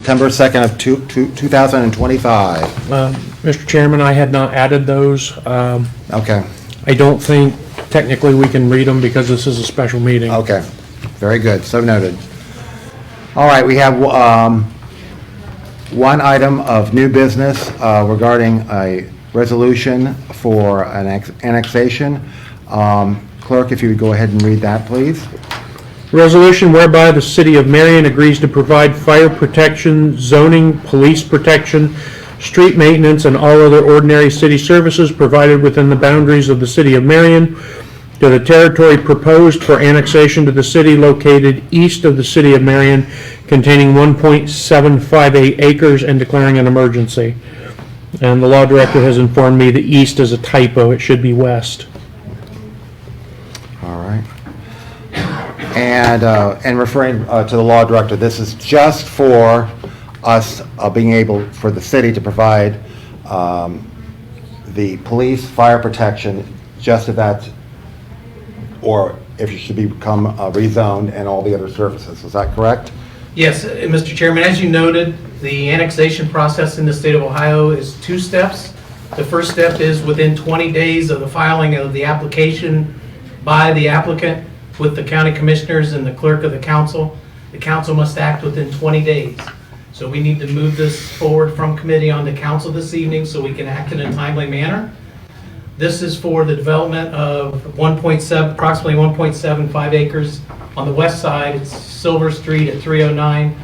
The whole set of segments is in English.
September 2nd of 2025. Mr. Chairman, I had not added those. Okay, I don't think technically we can read them because this is a special meeting. okay. Very good, so noted. All right, we have one item of new business regarding a resolution for an annexation. Clerk, if you would go ahead and read that, please. Resolution whereby the City of Marion agrees to provide fire protection, zoning, police protection, street maintenance, and all other ordinary city services provided within the boundaries of the City of Marion to the territory proposed for annexation to the city located east of the City of Marion, containing 1.758 acres, and declaring an emergency. And the law director has informed me the east is a typo. It should be west. All right. And referring to the law director, this is just for us being able, for the city to provide the police, fire protection, just if that's, or if it should become rezoned and all the other services. Is that correct? Yes, Mr. Chairman, as you noted, the annexation process in the state of Ohio is 2 steps. The first step is within 20 days of the filing of the application by the applicant with the county commissioners and the clerk of the council. The council must act within 20 days. So we need to move this forward from committee onto council this evening so we can act in a timely manner. This is for the development of approximately 1.75 acres on the west side. It's Silver Street at 309.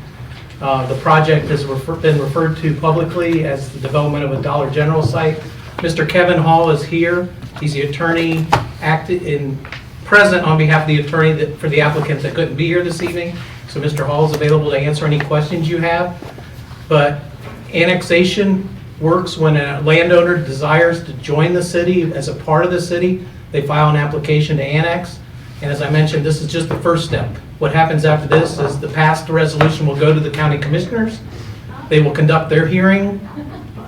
The project has been referred to publicly as the development of a Dollar General site. Mr. Kevin Hall is here. He's the attorney present on behalf of the attorney for the applicant that couldn't be here this evening. So Mr. Hall is available to answer any questions you have. But annexation works when a landowner desires to join the city as a part of the city. They file an application to annex. And as I mentioned, this is just the first step. What happens after this is the passed resolution will go to the county commissioners. They will conduct their hearing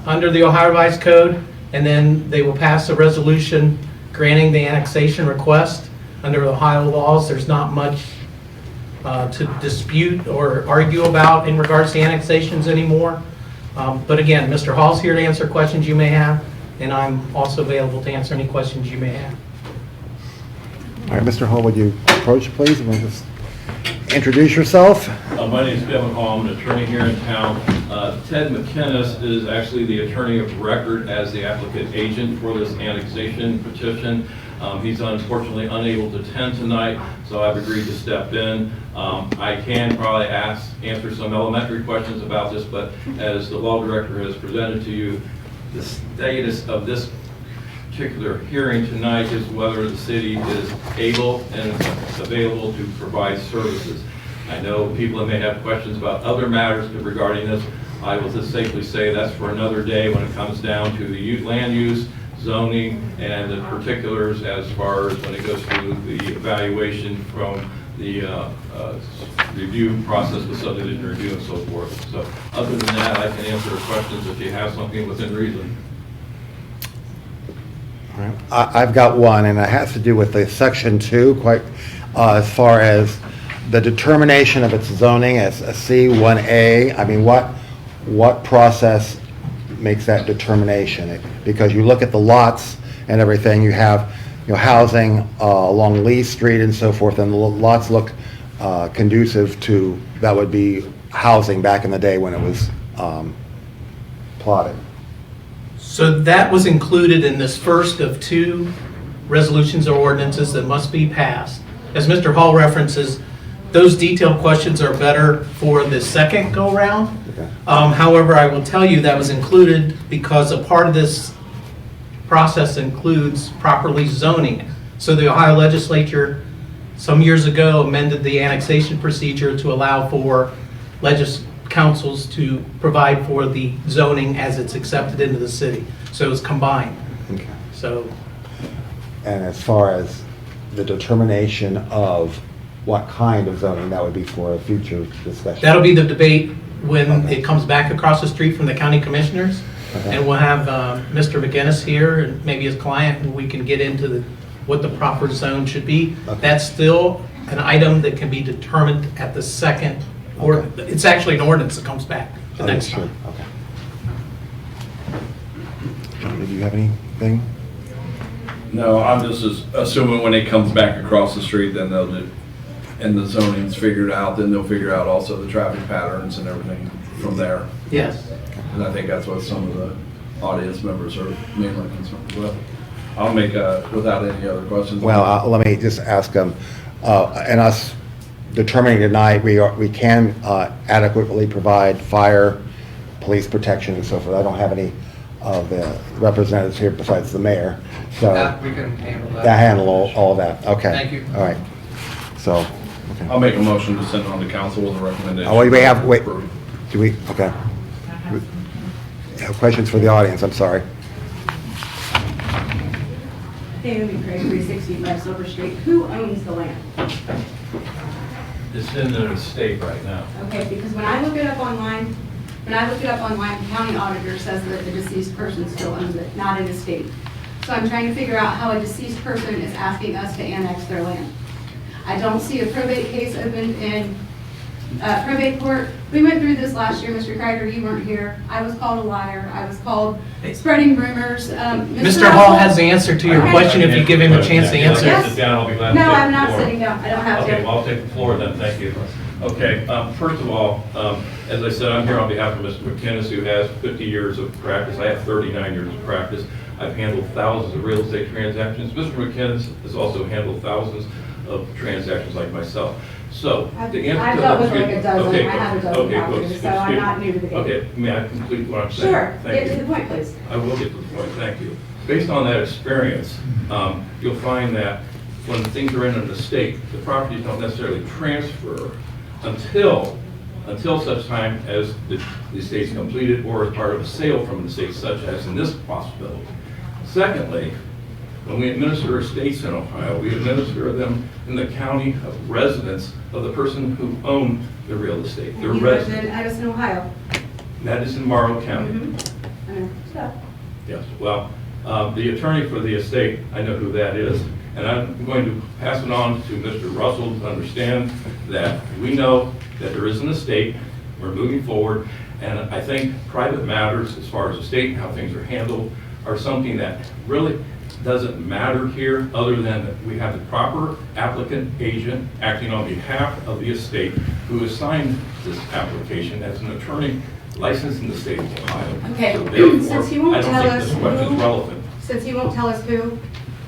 under the Ohio Revised Code, and then they will pass a resolution granting the annexation request. Under Ohio laws, there's not much to dispute or argue about in regards to annexations anymore. But again, Mr. Hall's here to answer questions you may have, and I'm also available to answer any questions you may have. All right, Mr. Hall, would you approach, please, and just introduce yourself? My name is Kevin Hall. I'm an attorney here in town. Ted McKinnis is actually the attorney of record as the applicant agent for this annexation petition. He's unfortunately unable to attend tonight, so I've agreed to step in. I can probably answer some elementary questions about this, but as the law director has presented to you, the status of this particular hearing tonight is whether the city is able and available to provide services. I know people that may have questions about other matters regarding this. I will just safely say that's for another day when it comes down to the land use, zoning, and the particulars as far as when it goes through the evaluation from the review process with subdivision review and so forth. So other than that, I can answer questions if you have something within reason. I've got one, and it has to do with the Section 2, as far as the determination of its zoning as a C1A. I mean, what process makes that determination? Because you look at the lots and everything, you have housing along Lee Street and so forth, and the lots look conducive to, that would be housing back in the day when it was plotted. So that was included in this first of 2 resolutions or ordinances that must be passed. As Mr. Hall references, those detailed questions are better for the second go-round. Okay. However, I will tell you that was included because a part of this process includes properly zoning. So the Ohio legislature some years ago amended the annexation procedure to allow for councils to provide for the zoning as it's accepted into the city. So it's combined. Okay. So, And as far as the determination of what kind of zoning, that would be for a future discussion. that'll be the debate when Okay. it comes back across the street from the county commissioners. Okay. And we'll have Mr. McGinnis here and maybe his client, and we can get into what the proper zone should be. Okay. That's still an item that can be determined at the second, or Okay. it's actually an ordinance that comes back the next sure. time. Okay. John, did you have anything? No, I'm just assuming when it comes back across the street, then they'll do, and the zoning's figured out, then they'll figure out also the traffic patterns and everything from there. Yes. And I think that's what some of the audience members are mainly concerned with. I'll make without any other questions. Well, let me just ask them, and us determining tonight, we can adequately provide fire, police protection and so forth. I don't have any of the representatives here besides the mayor, so. We can handle that. That handle all of that, okay. Thank you. All right, so, okay. I'll make a motion to send it on to council with a recommendation. Oh, wait, do we, okay. We have questions for the audience, I'm sorry. Naomi Craig, 365 Silver Street. Who owns the land? It's in the state right now. Okay, because when I look it up online, the county auditor says that the deceased person still owns it, not an estate. So I'm trying to figure out how a deceased person is asking us to annex their land. I don't see a probate case opened in probate court. We went through this last year, Mr. Kreider, you weren't here. I was called a liar. I was called spreading rumors. Mr. Hall has the answer to your Okay. question if you give him a chance to answer. Yes. Sit down, I'll be glad to No, take the I'm not floor. sitting down. I don't have Okay, to. well, I'll take the floor then, thank you. Okay, first of all, as I said, I'm here on behalf of Mr. McKinnis, who has 50 years of practice. I have 39 years of practice. I've handled thousands of real estate transactions. Mr. McKinnis has also handled thousands of transactions like myself. So, the answer I've to dealt with that- like a dozen. Okay, I have a dozen okay, well, properties, so I'm excuse- not new to the game. Okay, may I complete what I'm saying? Sure, Thank get you. to the point, please. I will get to the point, thank you. Based on that experience, you'll find that when things are in an estate, the properties don't necessarily transfer until such time as the estate's completed or as part of a sale from an estate, such as in this possibility. Secondly, when we administer estates in Ohio, we administer them in the county of residence of the person who owned the real estate, their You lived residence. in Edison, Ohio. That is in Morrow County. I know. So, Yes, well, the attorney for the estate, I know who that is, and I'm going to pass it on to Mr. Russell to understand that we know that there is an estate, we're moving forward, and I think private matters, as far as estate and how things are handled, are something that really doesn't matter here, other than that we have the proper applicant agent acting on behalf of the estate who has signed this application as an attorney licensed in the state of Ohio. Okay, So therefore, since you won't I don't tell think us this question's who- relevant. since he won't tell us who,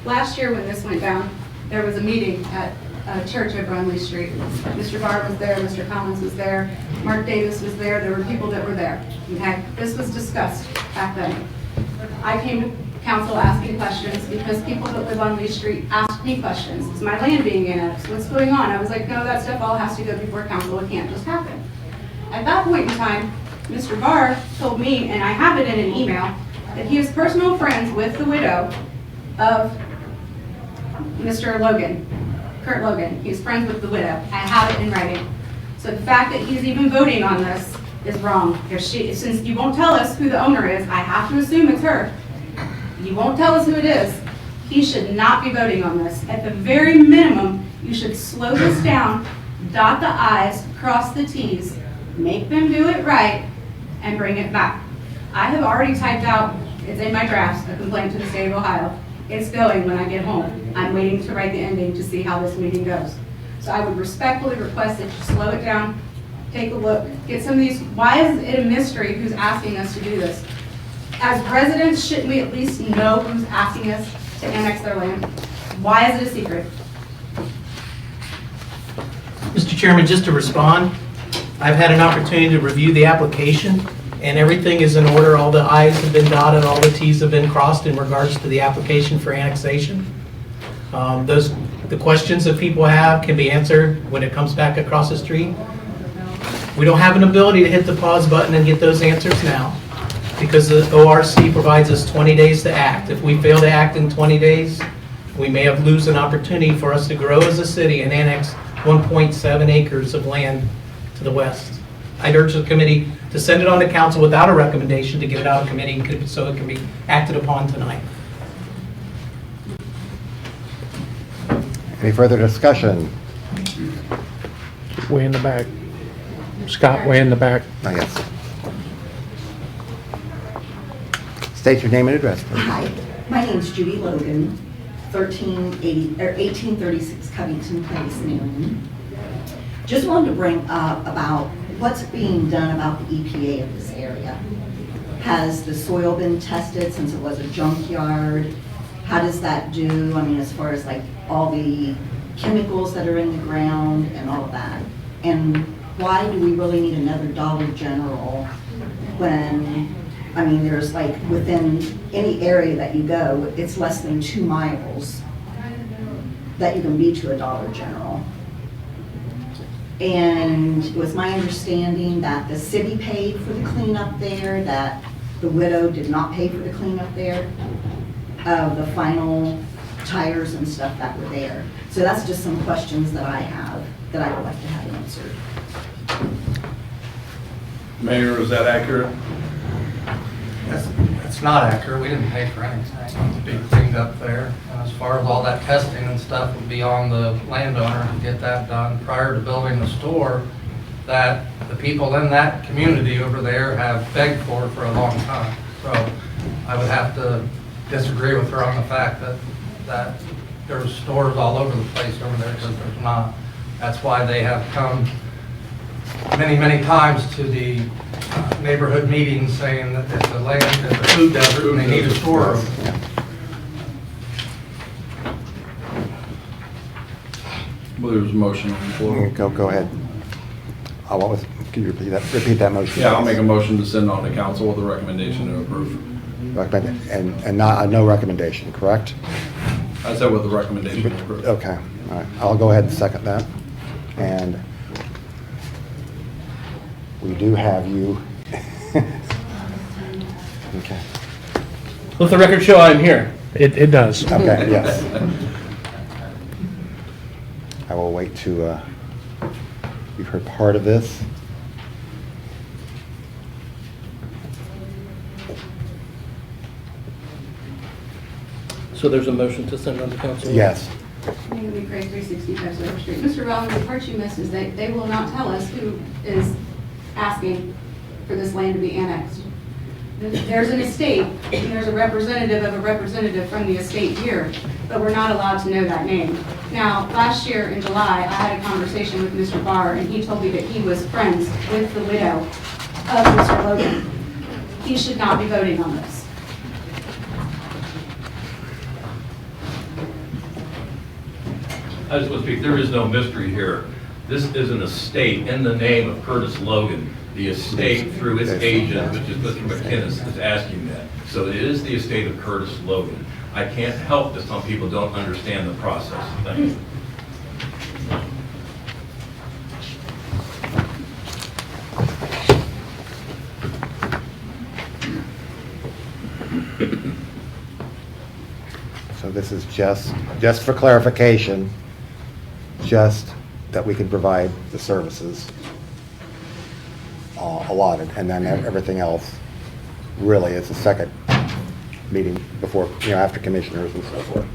last year when this went down, there was a meeting at a church over on Lee Street. Mr. Barr was there, Mr. Collins was there, Mark Davis was there, there were people that were there. Okay, this was discussed back then. I came to council asking questions because people that live on Lee Street asked me questions. Is my land being annexed? What's going on? I was like, no, that stuff all has to go before council. It can't just happen. At that point in time, Mr. Barr told me, and I have it in an email, that he is personal friends with the widow of Mr. Logan, Kurt Logan. He's friends with the widow. I have it in writing. So the fact that he's even voting on this is wrong. Since you won't tell us who the owner is, I have to assume it's her. You won't tell us who it is. He should not be voting on this. At the very minimum, you should slow this down, dot the i's, cross the t's, make them do it right, and bring it back. I have already typed out, it's in my drafts, a complaint to the state of Ohio. It's going when I get home. I'm waiting to write the ending to see how this meeting goes. So I would respectfully request that you slow it down, take a look, get some of these, why is it a mystery who's asking us to do this? As residents, shouldn't we at least know who's asking us to annex their land? Why is it a secret? Mr. Chairman, just to respond, I've had an opportunity to review the application, and everything is in order. All the i's have been dotted, all the t's have been crossed in regards to the application for annexation. The questions that people have can be answered when it comes back across the street. We don't have an ability to hit the pause button and get those answers now, because the ORC provides us 20 days to act. If we fail to act in 20 days, we may have lose an opportunity for us to grow as a city and annex 1.7 acres of land to the west. I'd urge the committee to send it on to council without a recommendation to get it out of committee so it can be acted upon tonight. Any further discussion? Way in the back. Scott, way in the back. Oh, yes. State your name and address, please. Hi, my name's Judy Logan, 1836 Covington Place, Marion. Just wanted to bring up about what's being done about the EPA of this area. Has the soil been tested since it was a junkyard? How does that do, I mean, as far as like all the chemicals that are in the ground and all of that? And why do we really need another Dollar General when, I mean, there's like within any area that you go, it's less than 2 miles that you can be to a Dollar General. And it was my understanding that the city paid for the cleanup there, that the widow did not pay for the cleanup there of the final tires and stuff that were there. So that's just some questions that I have that I would like to have answered. Mayor, is that accurate? It's not accurate. We didn't pay for anything to be cleaned up there. And as far as all that testing and stuff would be on the landowner to get that done prior to building the store that the people in that community over there have begged for a long time. So I would have to disagree with her on the fact that there's stores all over the place over there, because there's not. That's why they have come many, many times to the neighborhood meetings saying that it's a land, it's a food desert, and they need a store over there. Well, there's a motion on the floor. Go ahead. What was, can you repeat that motion? Yeah, I'll make a motion to send on to council with a recommendation to approve. Recommend, and not, no recommendation, correct? I said with a recommendation to approve. Okay, all right. I'll go ahead and second that. And we do have you. Okay. Let the record show I'm here. It does. Okay, yes. I will wait to, you've heard part of this. So there's a motion to send on to council? Yes. Naomi Craig, 365 Silver Street. Mr. Rollins, the part you missed is they will not tell us who is asking for this land to be annexed. There's an estate, and there's a representative of a representative from the estate here, but we're not allowed to know that name. Now, last year in July, I had a conversation with Mr. Barr, and he told me that he was friends with the widow of Mr. Logan. He should not be voting on this. I just want to speak, there is no mystery here. This is an estate in the name of Curtis Logan. The estate through its agent, which is Mr. McInnes, is asking that. So it is the estate of Curtis Logan. I can't help that some people don't understand the process. Thank you. So this is just for clarification, just that we can provide the services allotted, and then everything else really is the second meeting before, after commissioners and so forth.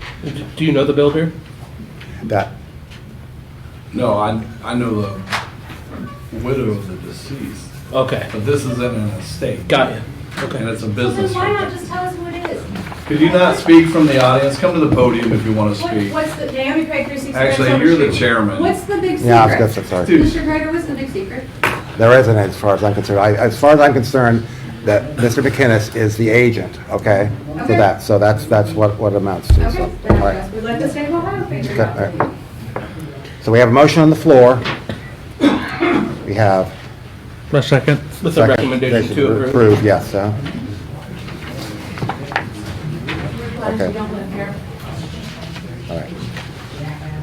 Do you know the builder? That, No, I know the widow of the deceased, Okay, but this is in an estate. got you. And Okay. it's a Well, business. then why not just tell us who it is? Could you not speak from the audience? Come to the podium if you want to speak. What's the, Naomi Craig, 365 Actually, Silver you're the Street. chairman. What's the big secret? yeah, I was gonna say, sorry. Dude. Mr. Greider, what's the big secret? There isn't, as far as I'm concerned. As far as I'm concerned, that Mr. McInnes is the agent, okay? For Okay. that, so that's what it amounts to, so. Okay, all then I right. guess we let the state of Ohio figure it Okay, out. all right. So we have a motion on the floor. We have. A second. With a recommendation to approve. Approve, yes, We're glad Okay. you don't live here. all right.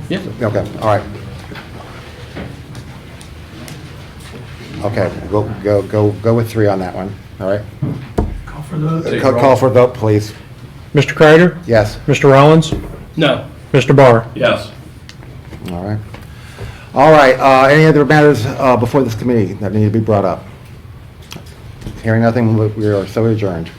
Yeah. Okay, all right. Okay, go with 3 on that one, all right? Call for the Take Call roll. for a vote, please. Mr. Kreider? Yes, Mr. Rollins? No. Mr. Barr? Yes. all right. All right, any other matters before this committee that need to be brought up? Hearing nothing, we are so adjourned.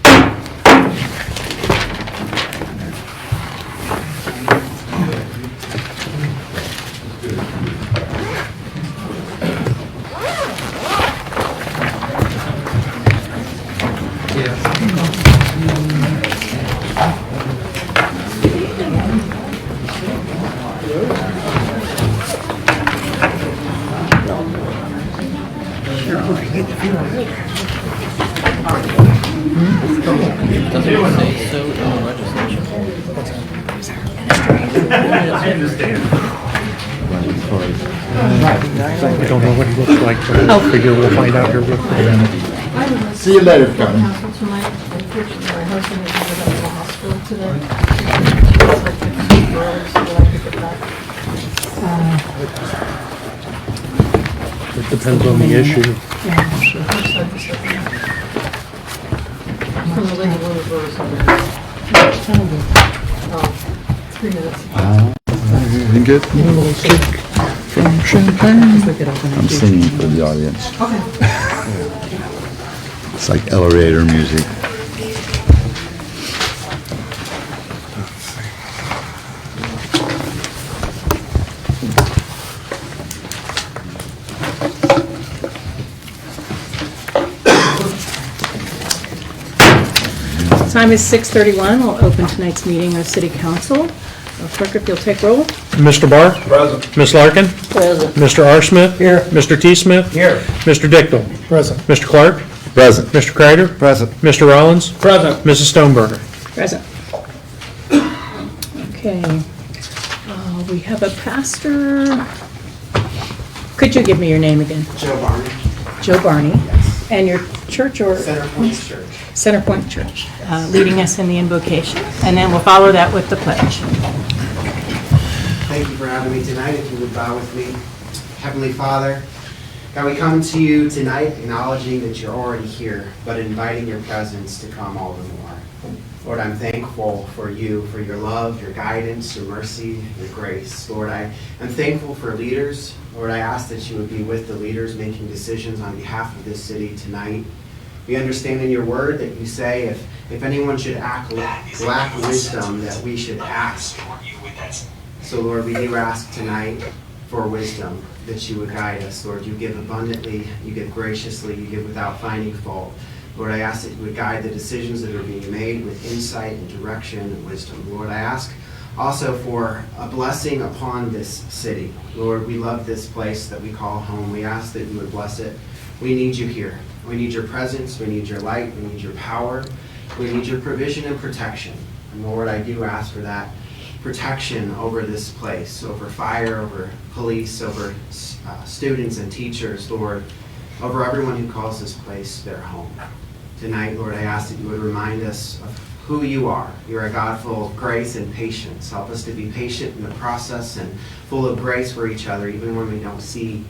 Yes. Doesn't it say so in the legislation? I don't know what he looks like, but I figure we'll find out here real quick. See you later, Connie. Council tonight. Unfortunately, my husband is in the hospital today. So I couldn't be early, so I pick it back. It depends on the issue. Yeah, sure. First, I just said, from the legal one of those. Oh, 3 minutes. You good? From Champagne. I'm singing for the audience. It's like elevator music. Time is 6:31. We'll open tonight's meeting of City Council. Clerk, if you'll take roll. Mr. Barr? Present. Ms. Larkin? Present. Mr. R. Smith? Here. Mr. T. Smith? Here. Mr. Dickle? Present. Mr. Clark? Present. Mr. Kreider? Present. Mr. Rollins? Present. Mrs. Stoneberger? Present. Okay. We have a pastor. Could you give me your name again? Joe Barney. Joe Barney. And your church or? Center Point Church. Center Point Church, leading us in the invocation. And then we'll follow that with the pledge. Thank you for having me tonight. If you would bow with me. Heavenly Father, God, we come to you tonight acknowledging that you're already here, but inviting your presence to come all the more. Lord, I'm thankful for you, for your love, your guidance, your mercy, your grace. Lord, I'm thankful for leaders. Lord, I ask that you would be with the leaders making decisions on behalf of this city tonight. We understand in your word that you say if anyone should lack wisdom, that we should ask. So Lord, we do ask tonight for wisdom, that you would guide us. Lord, you give abundantly, you give graciously, you give without finding fault. Lord, I ask that you would guide the decisions that are being made with insight and direction and wisdom. Lord, I ask also for a blessing upon this city. Lord, we love this place that we call home. We ask that you would bless it. We need you here. We need your presence. We need your light. We need your power. We need your provision and protection. And Lord, I do ask for that protection over this place, over fire, over police, over students and teachers, Lord, over everyone who calls this place their home. Tonight, Lord, I ask that you would remind us of who you are. You're a God full of grace and patience. Help us to be patient in the process and full of grace for each other, even when we don't see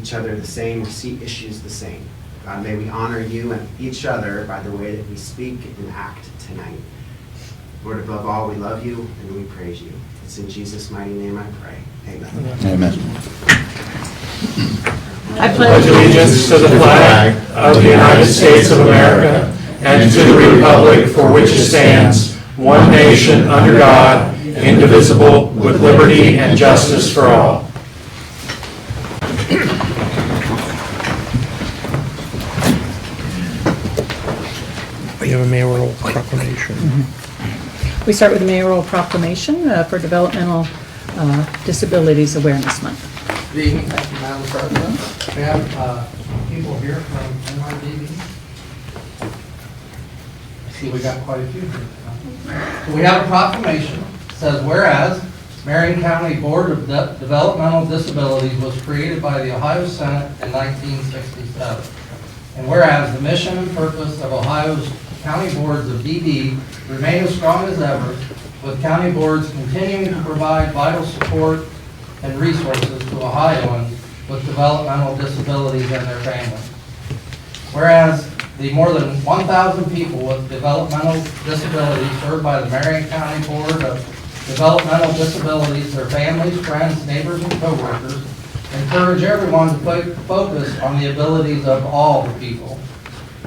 each other the same or see issues the same. God, may we honor you and each other by the way that we speak and act tonight. Lord, above all, we love you and we praise you. It's in Jesus' mighty name I pray. Amen. Amen. I pledge Allegiance to the flag of the United States of America and to the republic for which it stands, one nation under God, indivisible, with liberty and justice for all. We have a mayoral proclamation. We start with the mayoral proclamation for Developmental Disabilities Awareness Month. Good evening, thank you, Madam President. We have people here from NYDB. I see we got quite a few here. So we have a proclamation. It says, whereas Marion County Board of Developmental Disabilities was created by the Ohio Senate in 1967. And whereas the mission and purpose of Ohio's county boards of DD remain as strong as ever, with county boards continuing to provide vital support and resources to Ohioans with developmental disabilities and their families. Whereas the more than 1,000 people with developmental disabilities served by the Marion County Board of Developmental Disabilities, their families, friends, neighbors, and coworkers encourage everyone to focus on the abilities of all the people.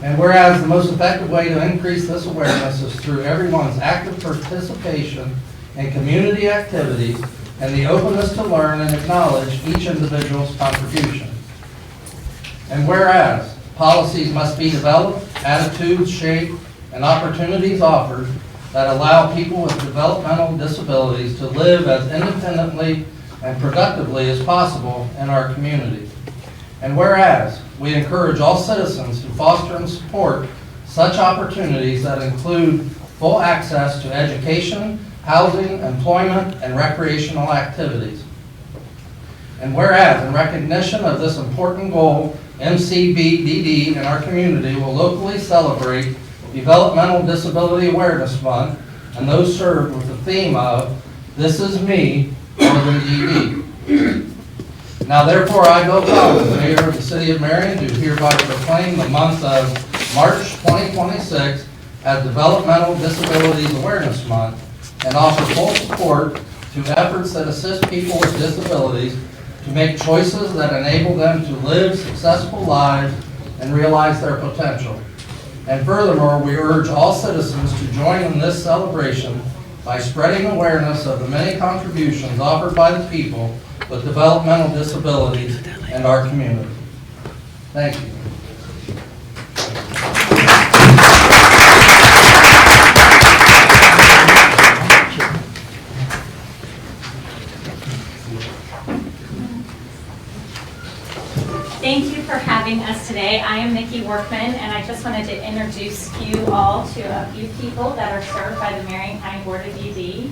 And whereas the most effective way to increase this awareness is through everyone's active participation in community activities and the openness to learn and acknowledge each individual's contribution. And whereas policies must be developed, attitudes shaped, and opportunities offered that allow people with developmental disabilities to live as independently and productively as possible in our community. And whereas we encourage all citizens to foster and support such opportunities that include full access to education, housing, employment, and recreational activities. And whereas, in recognition of this important goal, MCBDD in our community will locally celebrate Developmental Disability Awareness Month and those served with the theme of "This is me, more than DD." Now therefore, I, Bill Collins, Mayor of the City of Marion, do hereby proclaim the month of March 2026 as Developmental Disabilities Awareness Month and offer full support to efforts that assist people with disabilities to make choices that enable them to live successful lives and realize their potential. And furthermore, we urge all citizens to join in this celebration by spreading awareness of the many contributions offered by the people with developmental disabilities in our community. Thank you. Thank you for having us today. I am Nikki Workman, and I just wanted to introduce you all to a few people that are served by the Marion County Board of ED.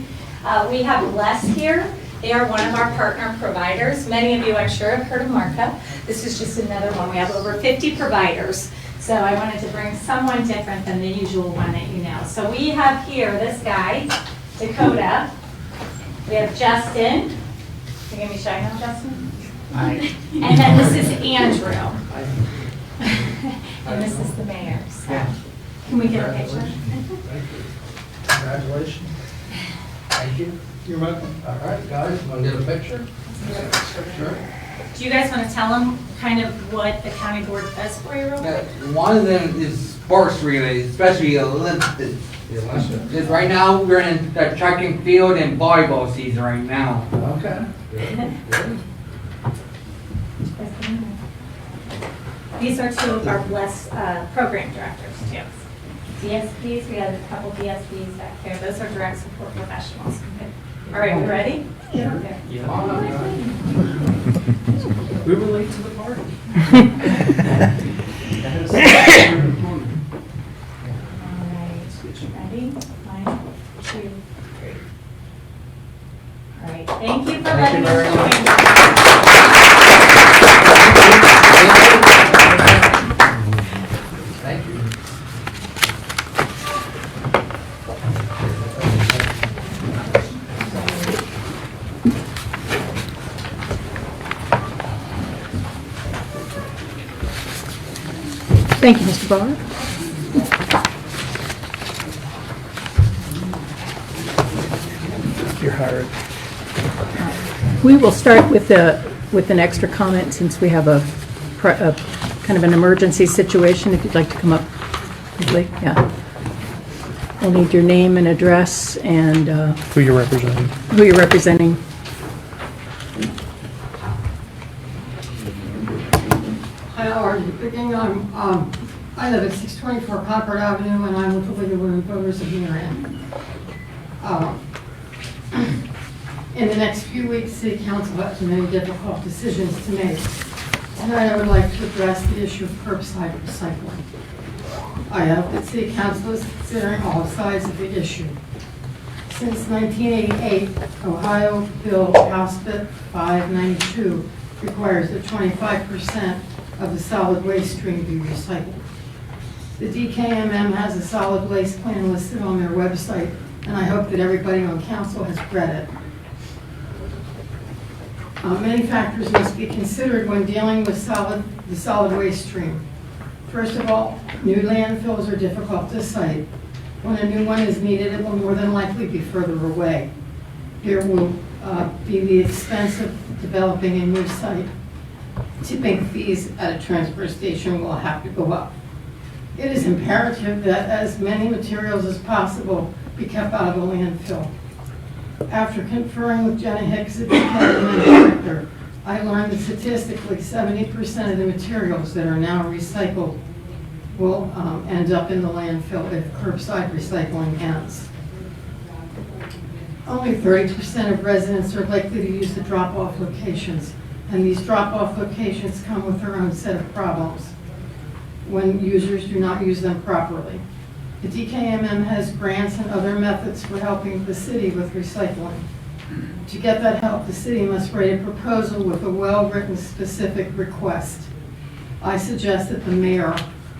We have Les here. They are one of our partner providers. Many of you, I'm sure, have heard of Martha. This is just another one. We have over 50 providers. So I wanted to bring someone different than the usual one that you know. So we have here this guy, Dakota. We have Justin. You're going to be shy now, Justin? Hi. And then this is Andrew. And this is the mayor. So can we get a picture? Congratulations. Thank you. You're welcome. All right, guys, want to get a picture? Sure. Do you guys want to tell them kind of what the county board does for you real quick? One of them is sports related, especially Olympics. Because right now we're in the track and field and volleyball season right now. Okay. Good. These are two of our blessed program directors too. DSPs, we have a couple DSPs back there. Those are direct support professionals. All right, we ready? Yeah. We were late to the party. All right, ready? 1, 2, 3. All right, thank you for letting us join you. Thank you. Thank you, Mr. Barr. You're hired. We will start with an extra comment since we have a kind of an emergency situation. If you'd like to come up quickly, yeah. We'll need your name and address and Who you're representing. who you're representing. Hi, how are you? Beginning on, I live at 624 Concord Avenue, and I'm with the League of Women Voters of Marion. In the next few weeks, City Council has many difficult decisions to make. Tonight, I would like to address the issue of curbside recycling. I hope that City Council is considering all sides of the issue. Since 1988, Ohio Bill House Bill 592 requires that 25% of the solid waste stream be recycled. The DKMM has a solid waste plan listed on their website, and I hope that everybody on council has read it. Many factors must be considered when dealing with the solid waste stream. First of all, new landfills are difficult to site. When a new one is needed, it will more than likely be further away. Here will be the expense of developing a new site. Tipping fees at a transfer station will have to go up. It is imperative that as many materials as possible be kept out of the landfill. After conferring with Jenna Hicks, the department director, I learned that statistically 70% of the materials that are now recycled will end up in the landfill if curbside recycling ends. Only 30% of residents are likely to use the drop-off locations, and these drop-off locations come with their own set of problems when users do not use them properly. The DKMM has grants and other methods for helping the city with recycling. To get that help, the city must write a proposal with a well-written specific request. I suggest that the mayor,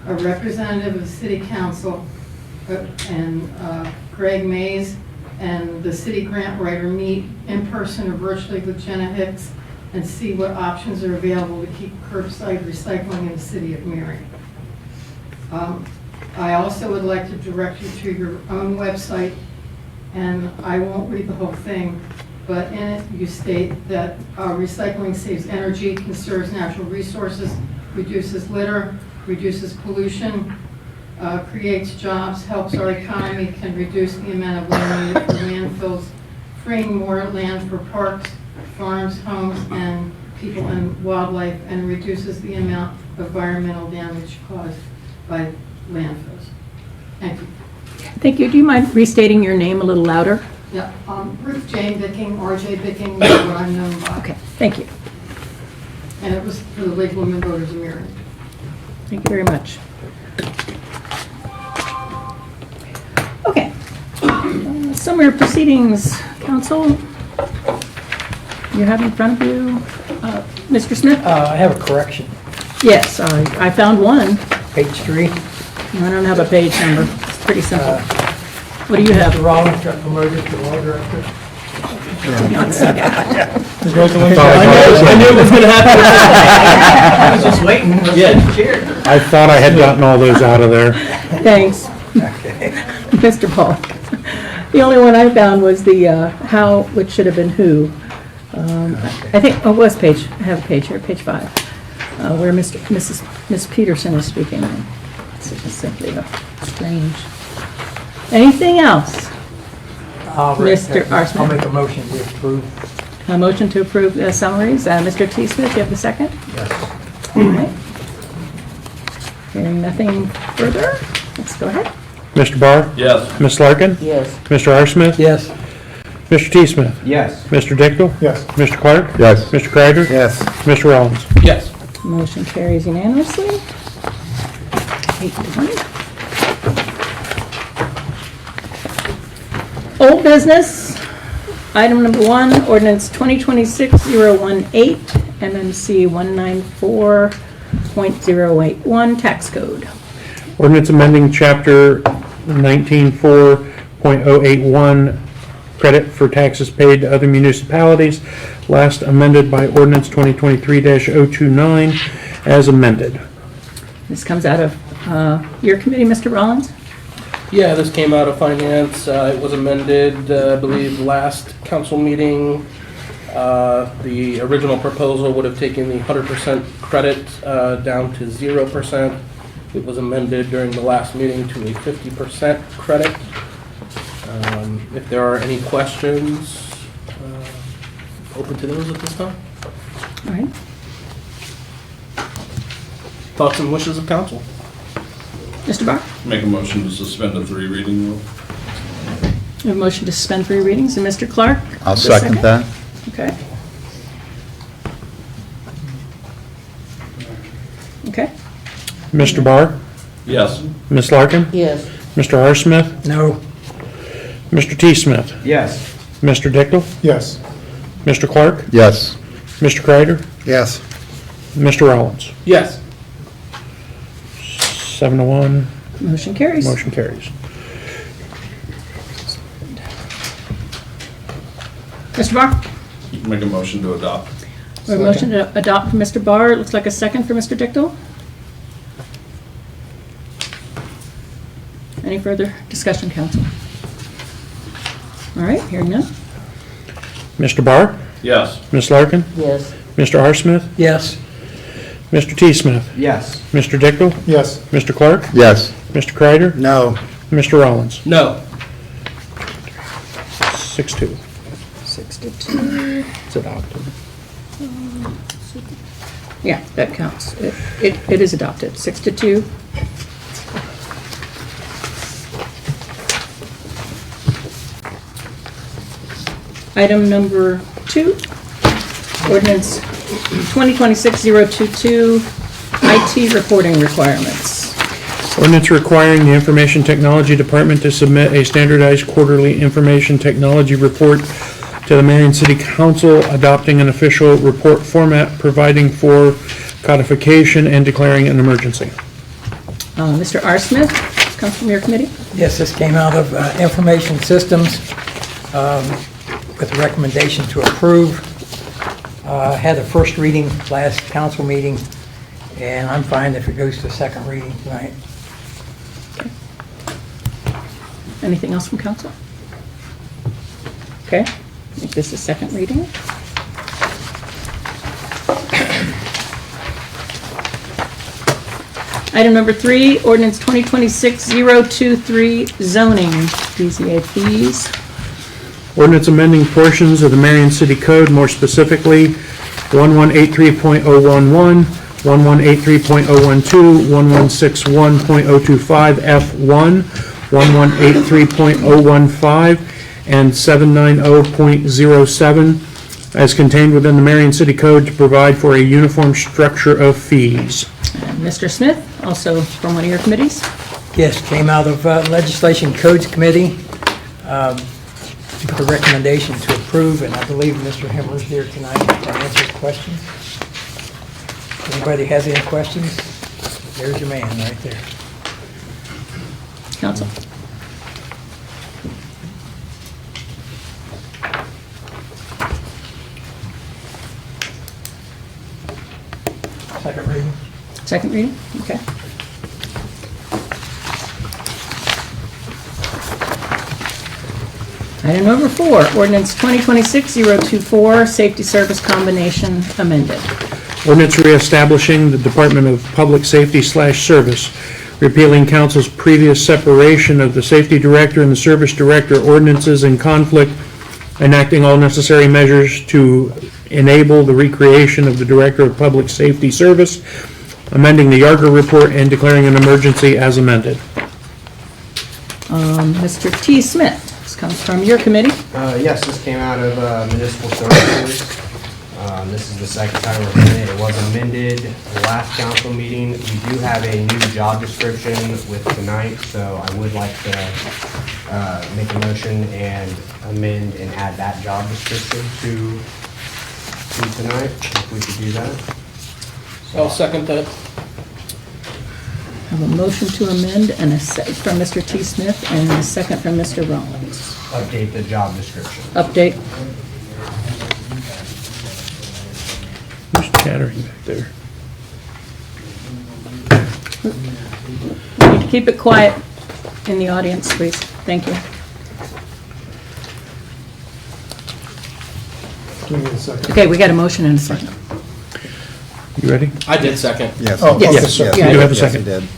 a representative of the city council, and Greg Mays, and the city grant writer meet in person or virtually with Jenna Hicks and see what options are available to keep curbside recycling in the city of Marion. I also would like to direct you to your own website, and I won't read the whole thing, but in it you state that recycling saves energy, conserves natural resources, reduces litter, reduces pollution, creates jobs, helps our economy, can reduce the amount of land needed for landfills, freeing more land for parks, farms, homes, and people and wildlife, and reduces the amount of environmental damage caused by landfills. Thank you. Thank you. Do you mind restating your name a little louder? Yeah, Ruth Jane Bicking, RJ Bicking, is what I'm known by. Okay, thank you. And it was for the League of Women Voters of Marion. Thank you very much. Okay. Summary of proceedings, council. You have in front of you, Mr. Smith? I have a correction. Yes, I found one. Page 3. I don't have a page number. It's pretty simple. What do you have? Mr. Rollins got promoted to law director. Did not see that. I knew it was going to happen. I was just waiting. I thought I had gotten all those out of there. Thanks. Mr. Paul. The only one I found was the how, which should have been who. I think, it was page, I have a page here, page 5, where Miss Peterson is speaking. It's just simply strange. Anything else? Mr. Arsman. I'll make a motion to approve. A motion to approve the summaries. Mr. T. Smith, you have the second? Yes. All right. Hearing nothing further, let's go ahead. Mr. Barr? Yes. Ms. Larkin? Yes. Mr. R. Smith? Yes. Mr. T. Smith? Yes. Mr. Dickel? Yes. Mr. Clark? Yes. Mr. Kreider? Yes. Mr. Rollins? Yes. Motion carries unanimously. 8-1. Old business, item number 1, ordinance 2026-018, MMC 194.081, tax code. Ordinance amending chapter 19.4.081, credit for taxes paid to other municipalities, last amended by ordinance 2023-029, as amended. This comes out of your committee, Mr. Rollins? Yeah, this came out of finance. It was amended, I believe, last council meeting. The original proposal would have taken the 100% credit down to 0%. It was amended during the last meeting to a 50% credit. If there are any questions, open to those at this time. All right. Thoughts and wishes of council. Mr. Barr? Make a motion to suspend the 3 reading rule. We have a motion to suspend 3 readings, and Mr. Clark? I'll the second that. Okay. Okay. Mr. Barr? Yes. Ms. Larkin? Yes. Mr. R. Smith? No. Mr. T. Smith? Yes. Mr. Dickel? Yes. Mr. Clark? Yes. Mr. Kreider? Yes. Mr. Rollins? Yes. 7-1, Motion carries. motion carries. Mr. Barr? Make a motion to adopt. We have a motion to adopt from Mr. Barr. It looks like a second for Mr. Dickel. Any further discussion, council? All right, hearing none. Mr. Barr? Yes. Ms. Larkin? Yes. Mr. R. Smith? Yes. Mr. T. Smith? Yes. Mr. Dickel? Yes. Mr. Clark? Yes. Mr. Kreider? No. Mr. Rollins? No. 6-2. 6-2. It's adopted. Yeah, that counts. It is adopted, 6-2. Item number 2, ordinance 2026-022, IT reporting requirements. Ordinance requiring the Information Technology Department to submit a standardized quarterly information technology report to the Marion City Council, adopting an official report format, providing for codification, and declaring an emergency. Mr. R. Smith, this comes from your committee. Yes, this came out of Information Systems with a recommendation to approve. Had a first reading last council meeting, and I'm fine if it goes to second reading tonight. Anything else from council? Okay, make this a second reading. Item number 3, ordinance 2026-023, zoning, BZA fees. Ordinance amending portions of the Marion City Code, more specifically 1183.011, 1183.012, 1161.025 F1, 1183.015, and 790.07, as contained within the Marion City Code to provide for a uniform structure of fees. And Mr. Smith, also from one of your committees. Yes, came out of Legislation Codes Committee with a recommendation to approve, and I believe Mr. Hemmer's here tonight to answer questions. Anybody has any questions? There's your man right there. Council. Second reading. Second reading, okay. Item number 4, ordinance 2026-024, safety service combination amended. Ordinance reestablishing the Department of Public Safety/Service, repealing council's previous separation of the safety director and the service director ordinances in conflict, enacting all necessary measures to enable the recreation of the Director of Public Safety Service, amending the Yarger report, and declaring an emergency as amended. Mr. T. Smith, this comes from your committee. Yes, this came out of municipal services. This is the second time we're doing it. It was amended the last council meeting. We do have a new job description with tonight, so I would like to make a motion and amend and add that job description to tonight, if we could do that. I'll second that. I have a motion to amend and a second from Mr. T. Smith and a second from Mr. Rollins. Update the job description. Update. Who's chattering back there? We need to keep it quiet in the audience, please. Thank you. Okay, we got a motion and a second. You ready? I did second. Yes. Oh, yes. Yes, Yeah. you do have a Yes, second. you did.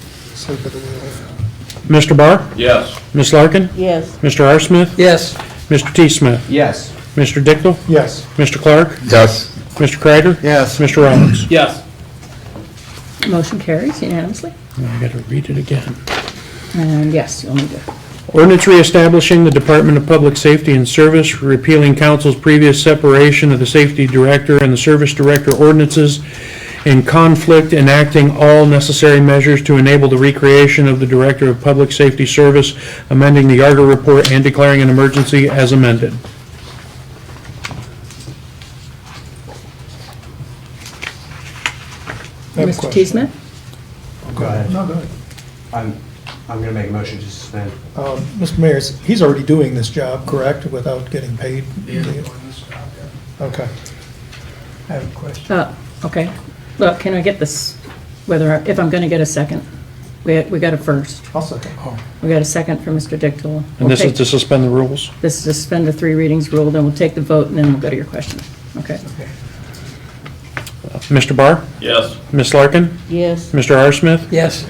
Mr. Barr? Yes. Ms. Larkin? Yes. Mr. R. Smith? Yes. Mr. T. Smith? Yes. Mr. Dickel? Yes. Mr. Clark? Yes. Mr. Kreider? Yes. Mr. Rollins? Yes. Motion carries unanimously. I gotta read it again. And yes, you'll need to. Ordinance reestablishing the Department of Public Safety and Service, repealing council's previous separation of the safety director and the service director ordinances in conflict, enacting all necessary measures to enable the recreation of the Director of Public Safety Service, amending the Yarger report, and declaring an emergency as amended. Mr. T. Smith? Go ahead. No, go ahead. I'm going to make a motion to suspend. Mr. Mayor, he's already doing this job, correct, without getting paid? Okay. I have a question. Okay. Look, can I get this, if I'm going to get a second? We got a first. I'll second. We got a second from Mr. Dickel. And this is to suspend the rules? This is to suspend the 3 readings rule, then we'll take the vote, and then we'll go to your question. Okay. Mr. Barr? Yes. Ms. Larkin? Yes. Mr. R. Smith? Yes.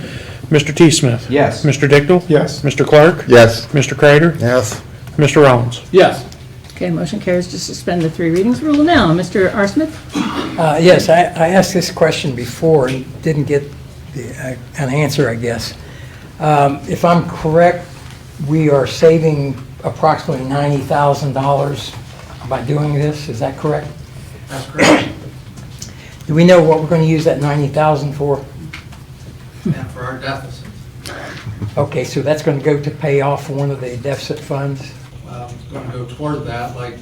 Mr. T. Smith? Yes. Mr. Dickel? Yes. Mr. Clark? Yes. Mr. Kreider? Yes. Mr. Rollins? Yes. Okay, motion carries to suspend the 3 readings rule. Now, Mr. R. Smith? Yes, I asked this question before and didn't get an answer, I guess. If I'm correct, we are saving approximately $90,000 by doing this, is that correct? That's correct. Do we know what we're going to use that 90,000 for? And for our deficit. Okay, so that's going to go to pay off one of the deficit funds? It's going to go toward that, like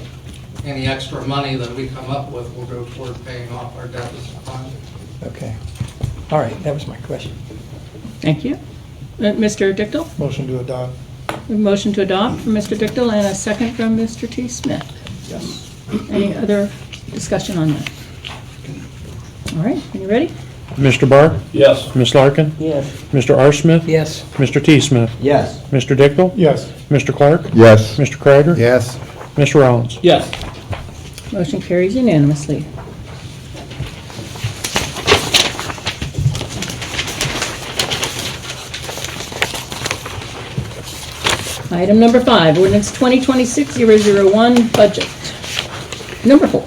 any extra money that we come up with will go toward paying off our deficit fund. Okay. All right, that was my question. Thank you. Mr. Dichtel? Motion to adopt. A motion to adopt from Mr. Dichtel and a second from Mr. T. Smith. Yes. Any other discussion on that? All right, are you ready? Mr. Barr? Yes. Ms. Larkin? Yes. Mr. R. Smith? Yes. Mr. T. Smith? Yes. Mr. Dichtel? Yes. Mr. Clark? Yes. Mr. Kreider? Yes. Mr. Rollins? Yes. Motion carries unanimously. Item number 5, ordinance 2026-001, budget. Number 4.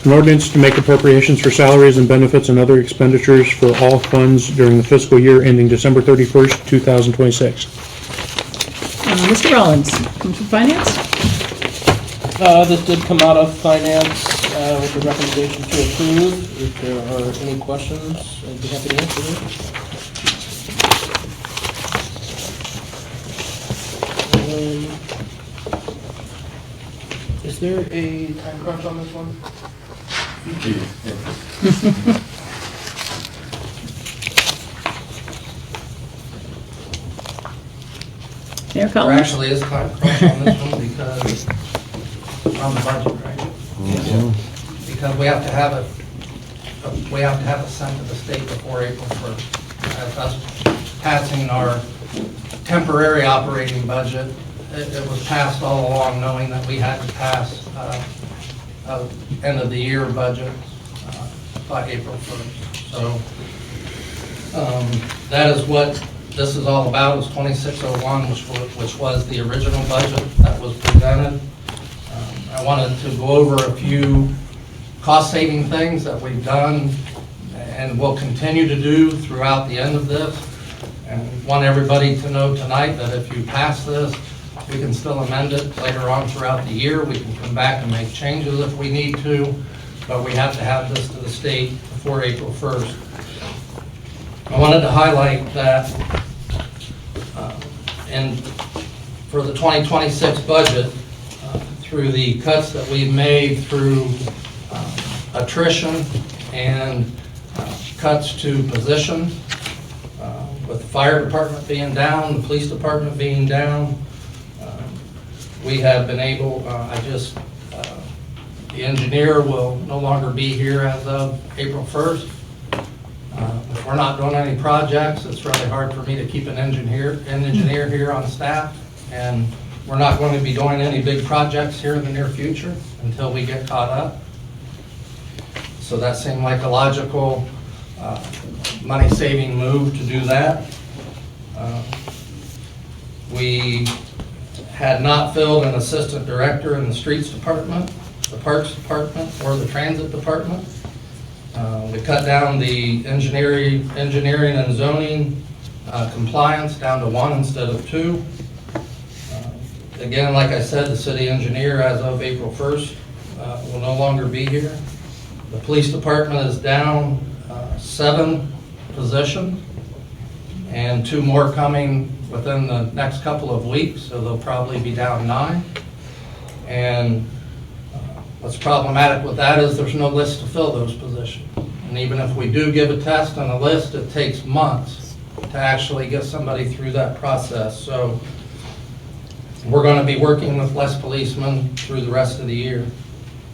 An ordinance to make appropriations for salaries and benefits and other expenditures for all funds during the fiscal year ending December 31st, 2026. Mr. Rollins, from Finance? This did come out of finance with the recommendation to approve. If there are any questions, I'd be happy to answer them. Is there a time crunch on this one? Mayor There Collins? actually is time crunch on this one because we're on the budget, right? Because we have to have it sent to the state before April 1st. As us passing our temporary operating budget, it was passed all along knowing that we had to pass end of the year budget by April 1st. So that is what this is all about, is 2601, which was the original budget that was presented. I wanted to go over a few cost-saving things that we've done and will continue to do throughout the end of this. And want everybody to know tonight that if you pass this, we can still amend it later on throughout the year. We can come back and make changes if we need to, but we have to have this to the state before April 1st. I wanted to highlight that for the 2026 budget, through the cuts that we've made through attrition and cuts to position, with the fire department being down, the police department being down, we have been able, the engineer will no longer be here as of April 1st. If we're not doing any projects, it's really hard for me to keep an engineer here on staff, and we're not going to be doing any big projects here in the near future until we get caught up. So that seemed like a logical money-saving move to do that. We had not filled an assistant director in the streets department, the parks department, or the transit department. We cut down the engineering and zoning compliance down to 1 instead of 2. Again, like I said, the city engineer as of April 1st will no longer be here. The police department is down 7 positions, and 2 more coming within the next couple of weeks, so they'll probably be down 9. And what's problematic with that is there's no list to fill those positions. And even if we do give a test on a list, it takes months to actually get somebody through that process. So we're going to be working with less policemen through the rest of the year.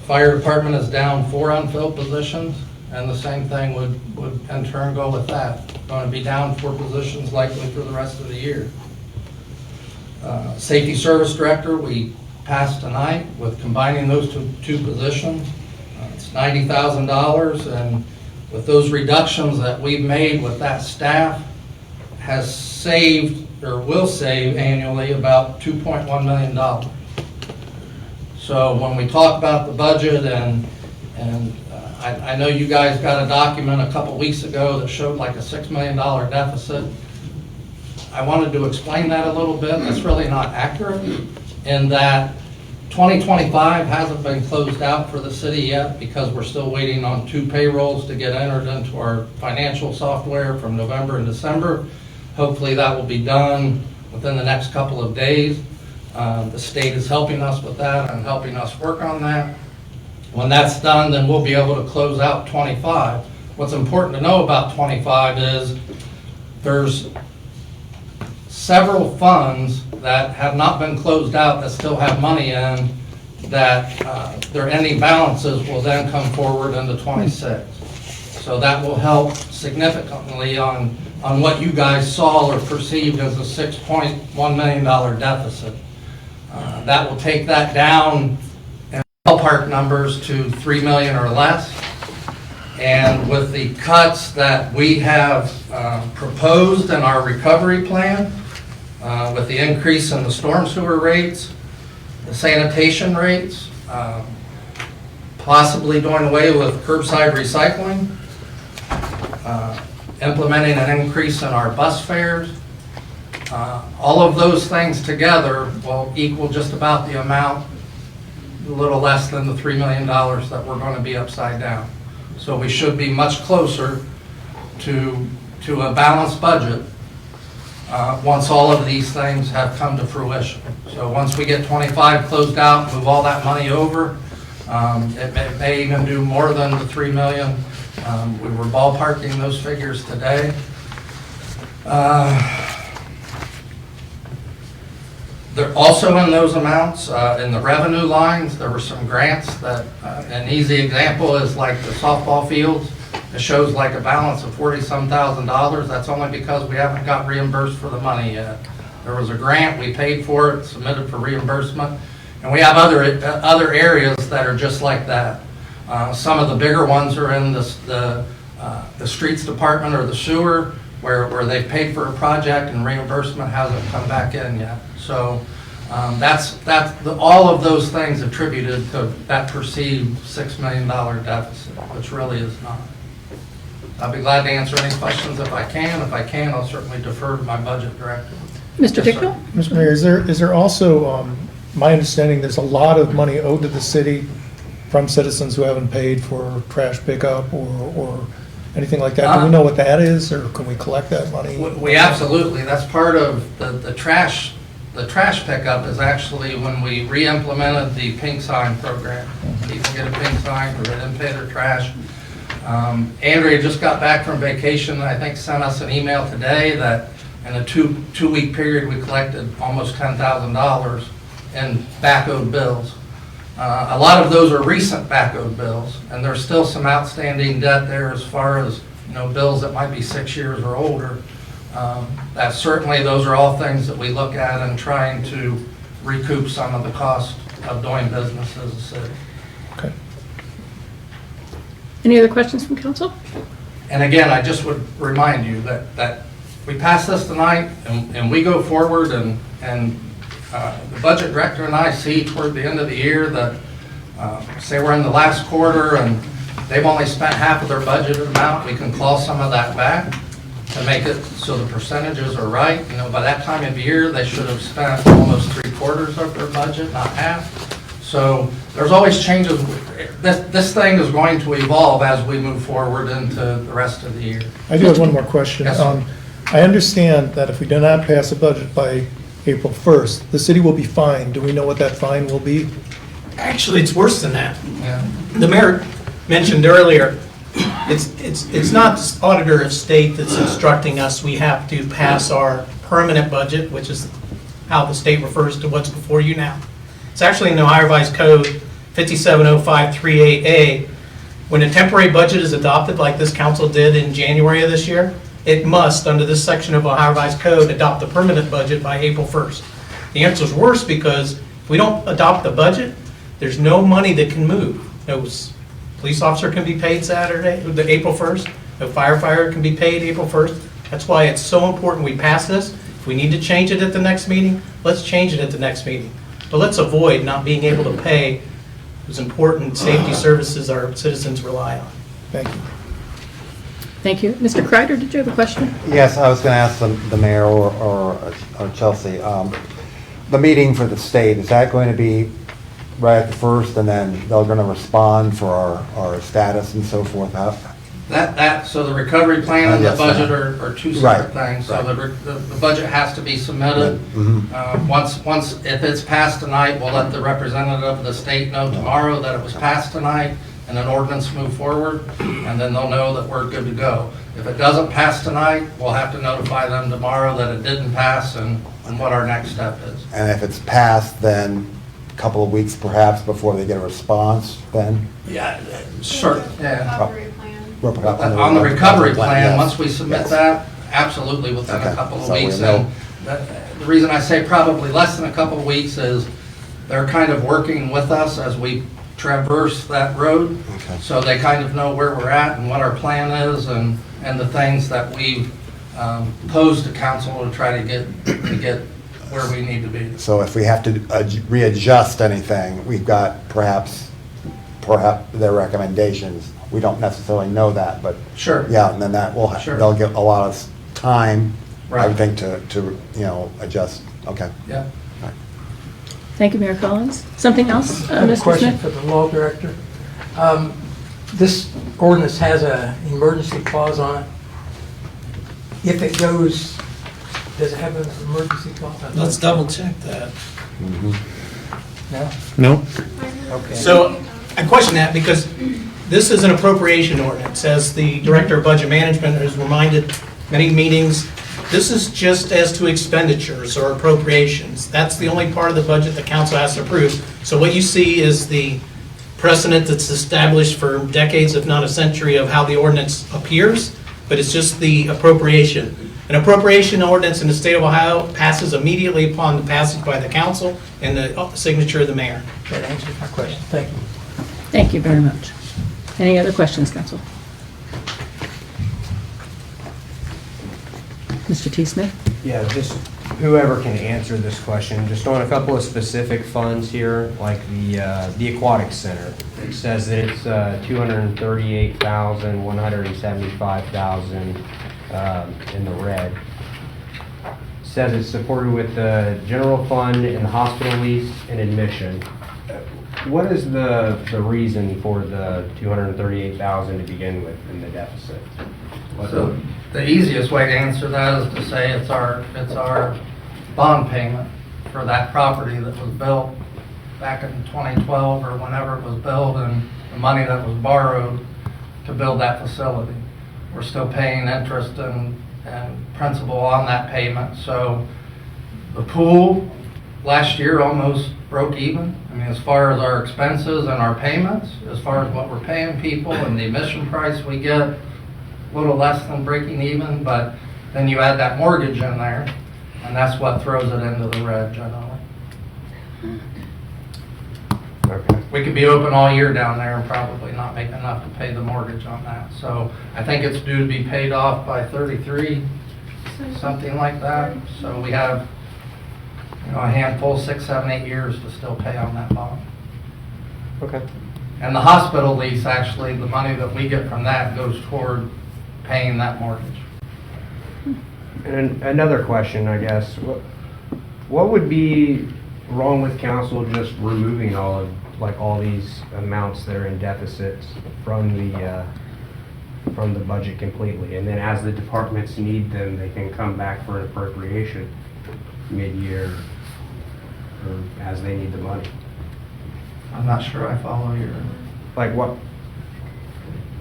Fire department is down 4 unfilled positions, and the same thing would in turn go with that. Going to be down 4 positions likely for the rest of the year. Safety service director, we passed tonight with combining those two positions. It's $90,000, and with those reductions that we've made with that staff, has saved or will save annually about $2.1 million. So when we talk about the budget, and I know you guys got a document a couple weeks ago that showed like a $6 million deficit. I wanted to explain that a little bit. That's really not accurate, in that 2025 hasn't been closed out for the city yet because we're still waiting on 2 payrolls to get entered into our financial software from November and December. Hopefully that will be done within the next couple of days. The state is helping us with that and helping us work on that. When that's done, then we'll be able to close out 25. What's important to know about 25 is there's several funds that have not been closed out that still have money in that their ending balances will then come forward into 26. So that will help significantly on what you guys saw or perceived as a $6.1 million deficit. That will take that down in ballpark numbers to $3 million or less. And with the cuts that we have proposed in our recovery plan, with the increase in the storm sewer rates, the sanitation rates, possibly doing away with curbside recycling, implementing an increase in our bus fares, all of those things together will equal just about the amount, a little less than the $3 million that we're going to be upside down. So we should be much closer to a balanced budget once all of these things have come to fruition. So once we get 25 closed out, move all that money over, it may even do more than the $3 million. We were ballparking those figures today. There also in those amounts, in the revenue lines, there were some grants that, an easy example is like the softball fields. It shows like a balance of $40-some thousand. That's only because we haven't got reimbursed for the money yet. There was a grant, we paid for it, submitted for reimbursement, and we have other areas that are just like that. Some of the bigger ones are in the streets department or the sewer, where they've paid for a project and reimbursement hasn't come back in yet. So all of those things attributed to that perceived $6 million deficit, which really is not. I'll be glad to answer any questions if I can. If I can, I'll certainly defer to my budget director. Mr. Yes, Dickel? Mr. Mayor, is there also, my understanding, there's a lot of money owed to the city from citizens who haven't paid for trash pickup or anything like that? Do we know what that is, or can we collect that money? We absolutely, that's part of the trash. The trash pickup is actually when we re-implemented the pink sign program. People get a pink sign or they didn't pay their trash. Andrea just got back from vacation, I think sent us an email today that in a two-week period, we collected almost $10,000 in back-owed bills. A lot of those are recent back-owed bills, and there's still some outstanding debt there as far as, bills that might be 6 years or older. That certainly, those are all things that we look at in trying to recoup some of the cost of doing business as a city. Okay. Any other questions from council? And again, I just would remind you that we pass this tonight and we go forward and the budget director and I see toward the end of the year that, say we're in the last quarter and they've only spent half of their budgeted amount, we can claw some of that back to make it so the percentages are right. By that time of year, they should have spent almost 3/4 of their budget, not half. So there's always changes. This thing is going to evolve as we move forward into the rest of the year. I do have one more question. Yes, sir. I understand that if we do not pass a budget by April 1st, the city will be fined. Do we know what that fine will be? Actually, it's worse than that. Yeah. The mayor mentioned earlier, it's not the auditor of state that's instructing us we have to pass our permanent budget, which is how the state refers to what's before you now. It's actually in the Ohio Revised Code 5705388A. When a temporary budget is adopted like this council did in January of this year, it must, under this section of Ohio Revised Code, adopt the permanent budget by April 1st. The answer is worse because if we don't adopt the budget, there's no money that can move. No police officer can be paid April 1st. No firefighter can be paid April 1st. That's why it's so important we pass this. If we need to change it at the next meeting, let's change it at the next meeting. But let's avoid not being able to pay those important safety services our citizens rely on. Thank you. Thank you. Mr. Kreider, did you have a question? Yes, I was going to ask the mayor or Chelsea. The meeting for the state, is that going to be right at the first, and then they're gonna respond for our status and so forth? So the recovery plan and the Yes, budget are two right, separate things. So right. the budget has to be submitted. Once, if it's passed tonight, we'll let the representative of the state know tomorrow that it was passed tonight, and an ordinance move forward, and then they'll know that we're good to go. If it doesn't pass tonight, we'll have to notify them tomorrow that it didn't pass and what our next step is. And if it's passed, then a couple of weeks perhaps before they get a response, then? Yeah, sure, yeah. On On the recovery plan, yes, once we submit yes. that, absolutely within Okay, a couple of so we weeks. know. And the reason I say probably less than a couple of weeks is they're kind of working with us as we traverse that road. Okay. So they kind of know where we're at and what our plan is and the things that we've posed to council to try to get where we need to be. So if we have to readjust anything, we've got perhaps their recommendations. We don't necessarily know that, but. Sure. Yeah, and then that will, Sure. they'll get a lot of time, I Right. would think, to adjust. Okay. Yeah. Thank you, Mayor Collins. Something else, I have a Mr. question Smith? for the law director. This ordinance has an emergency clause on it. If it goes, does it have an emergency clause? Let's double check that. No? No? Okay. So I question that because this is an appropriation ordinance. As the Director of Budget Management has reminded many meetings, this is just as to expenditures or appropriations. That's the only part of the budget the council has to approve. So what you see is the precedent that's established for decades, if not a century, of how the ordinance appears, but it's just the appropriation. An appropriation ordinance in the state of Ohio passes immediately upon the passage by the council and the signature of the mayor. That answers my question. Thank you. Thank you very much. Any other questions, council? Mr. T. Smith? Yeah, just whoever can answer this question, just on a couple of specific funds here, like the aquatic center. It says that it's 238,000, 175,000 in the red. It says it's supported with the general fund and the hospital lease and admission. What is the reason for the 238,000 to begin with in the deficit? So the easiest way to answer that is to say it's our bond payment for that property that was built back in 2012 or whenever it was built, and the money that was borrowed to build that facility. We're still paying interest and principal on that payment. So the pool last year almost broke even. I mean, as far as our expenses and our payments, as far as what we're paying people and the admission price we get, a little less than breaking even, but then you add that mortgage in there, and that's what throws it into the red generally. Okay. We could be open all year down there and probably not make enough to pay the mortgage on that. So I think it's due to be paid off by 33, something like that. So we have, a handful, 6, 7, 8 years to still pay on that bond. Okay. And the hospital lease, actually, the money that we get from that goes toward paying that mortgage. And another question, I guess, what would be wrong with council just removing all these amounts that are in deficits from the budget completely, and then as the departments need them, they can come back for an appropriation mid-year or as they need the money? I'm not sure I follow your...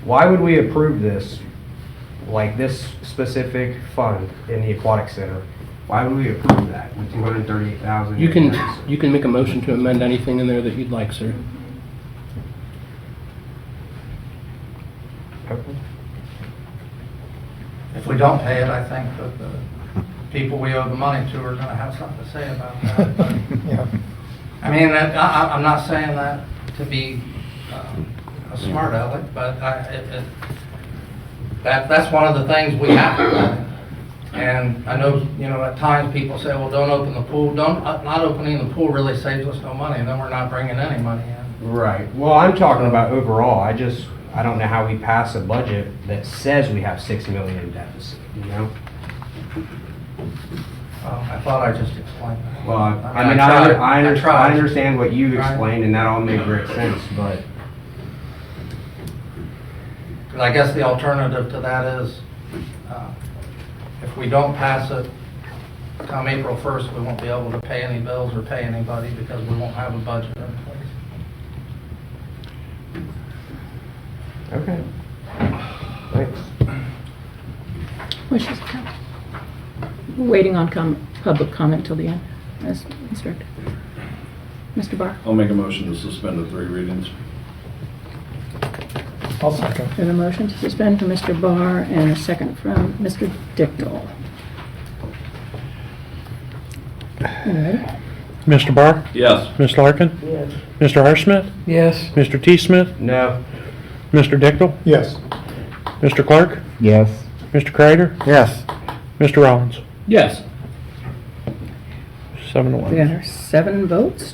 Why would we approve this, like this specific fund in the aquatic center? Why would we approve that with 238,000? You can make a motion to amend anything in there that you'd like, sir. Okay. If we don't pay it, I think that the people we owe the money to are going to have something to say about that. But, Yeah. I mean, I'm not saying that to be a smart aleck, but that's one of the things we have to do. And I know, at times people say, well, don't open the pool. Not opening the pool really saves us no money, and then we're not bringing any money in. Right. Well, I'm talking about overall. I don't know how we pass a budget that says we have $6 million in deficit, I thought I just explained that. Well, I tried. understand what you Right. explained, and that all made great sense, but 'Cause I guess the alternative to that is, if we don't pass it come April 1st, we won't be able to pay any bills or pay anybody because we won't have a budget in place. okay. Thanks. Wishes of council. We're waiting on public comment till the end, as instructed. Mr. Barr? I'll make a motion to suspend the 3 readings. I'll second. There's a motion to suspend from Mr. Barr and a second from Mr. Dickdale. You ready? Mr. Barr? Yes. Ms. Larkin? Yes. Mr. Harsmith? Yes. Mr. T. Smith? No. Mr. Dickdale? Yes. Mr. Clark? Yes. Mr. Kreider? Yes. Mr. Rollins? Yes. 7 to We 1. got our 7 votes,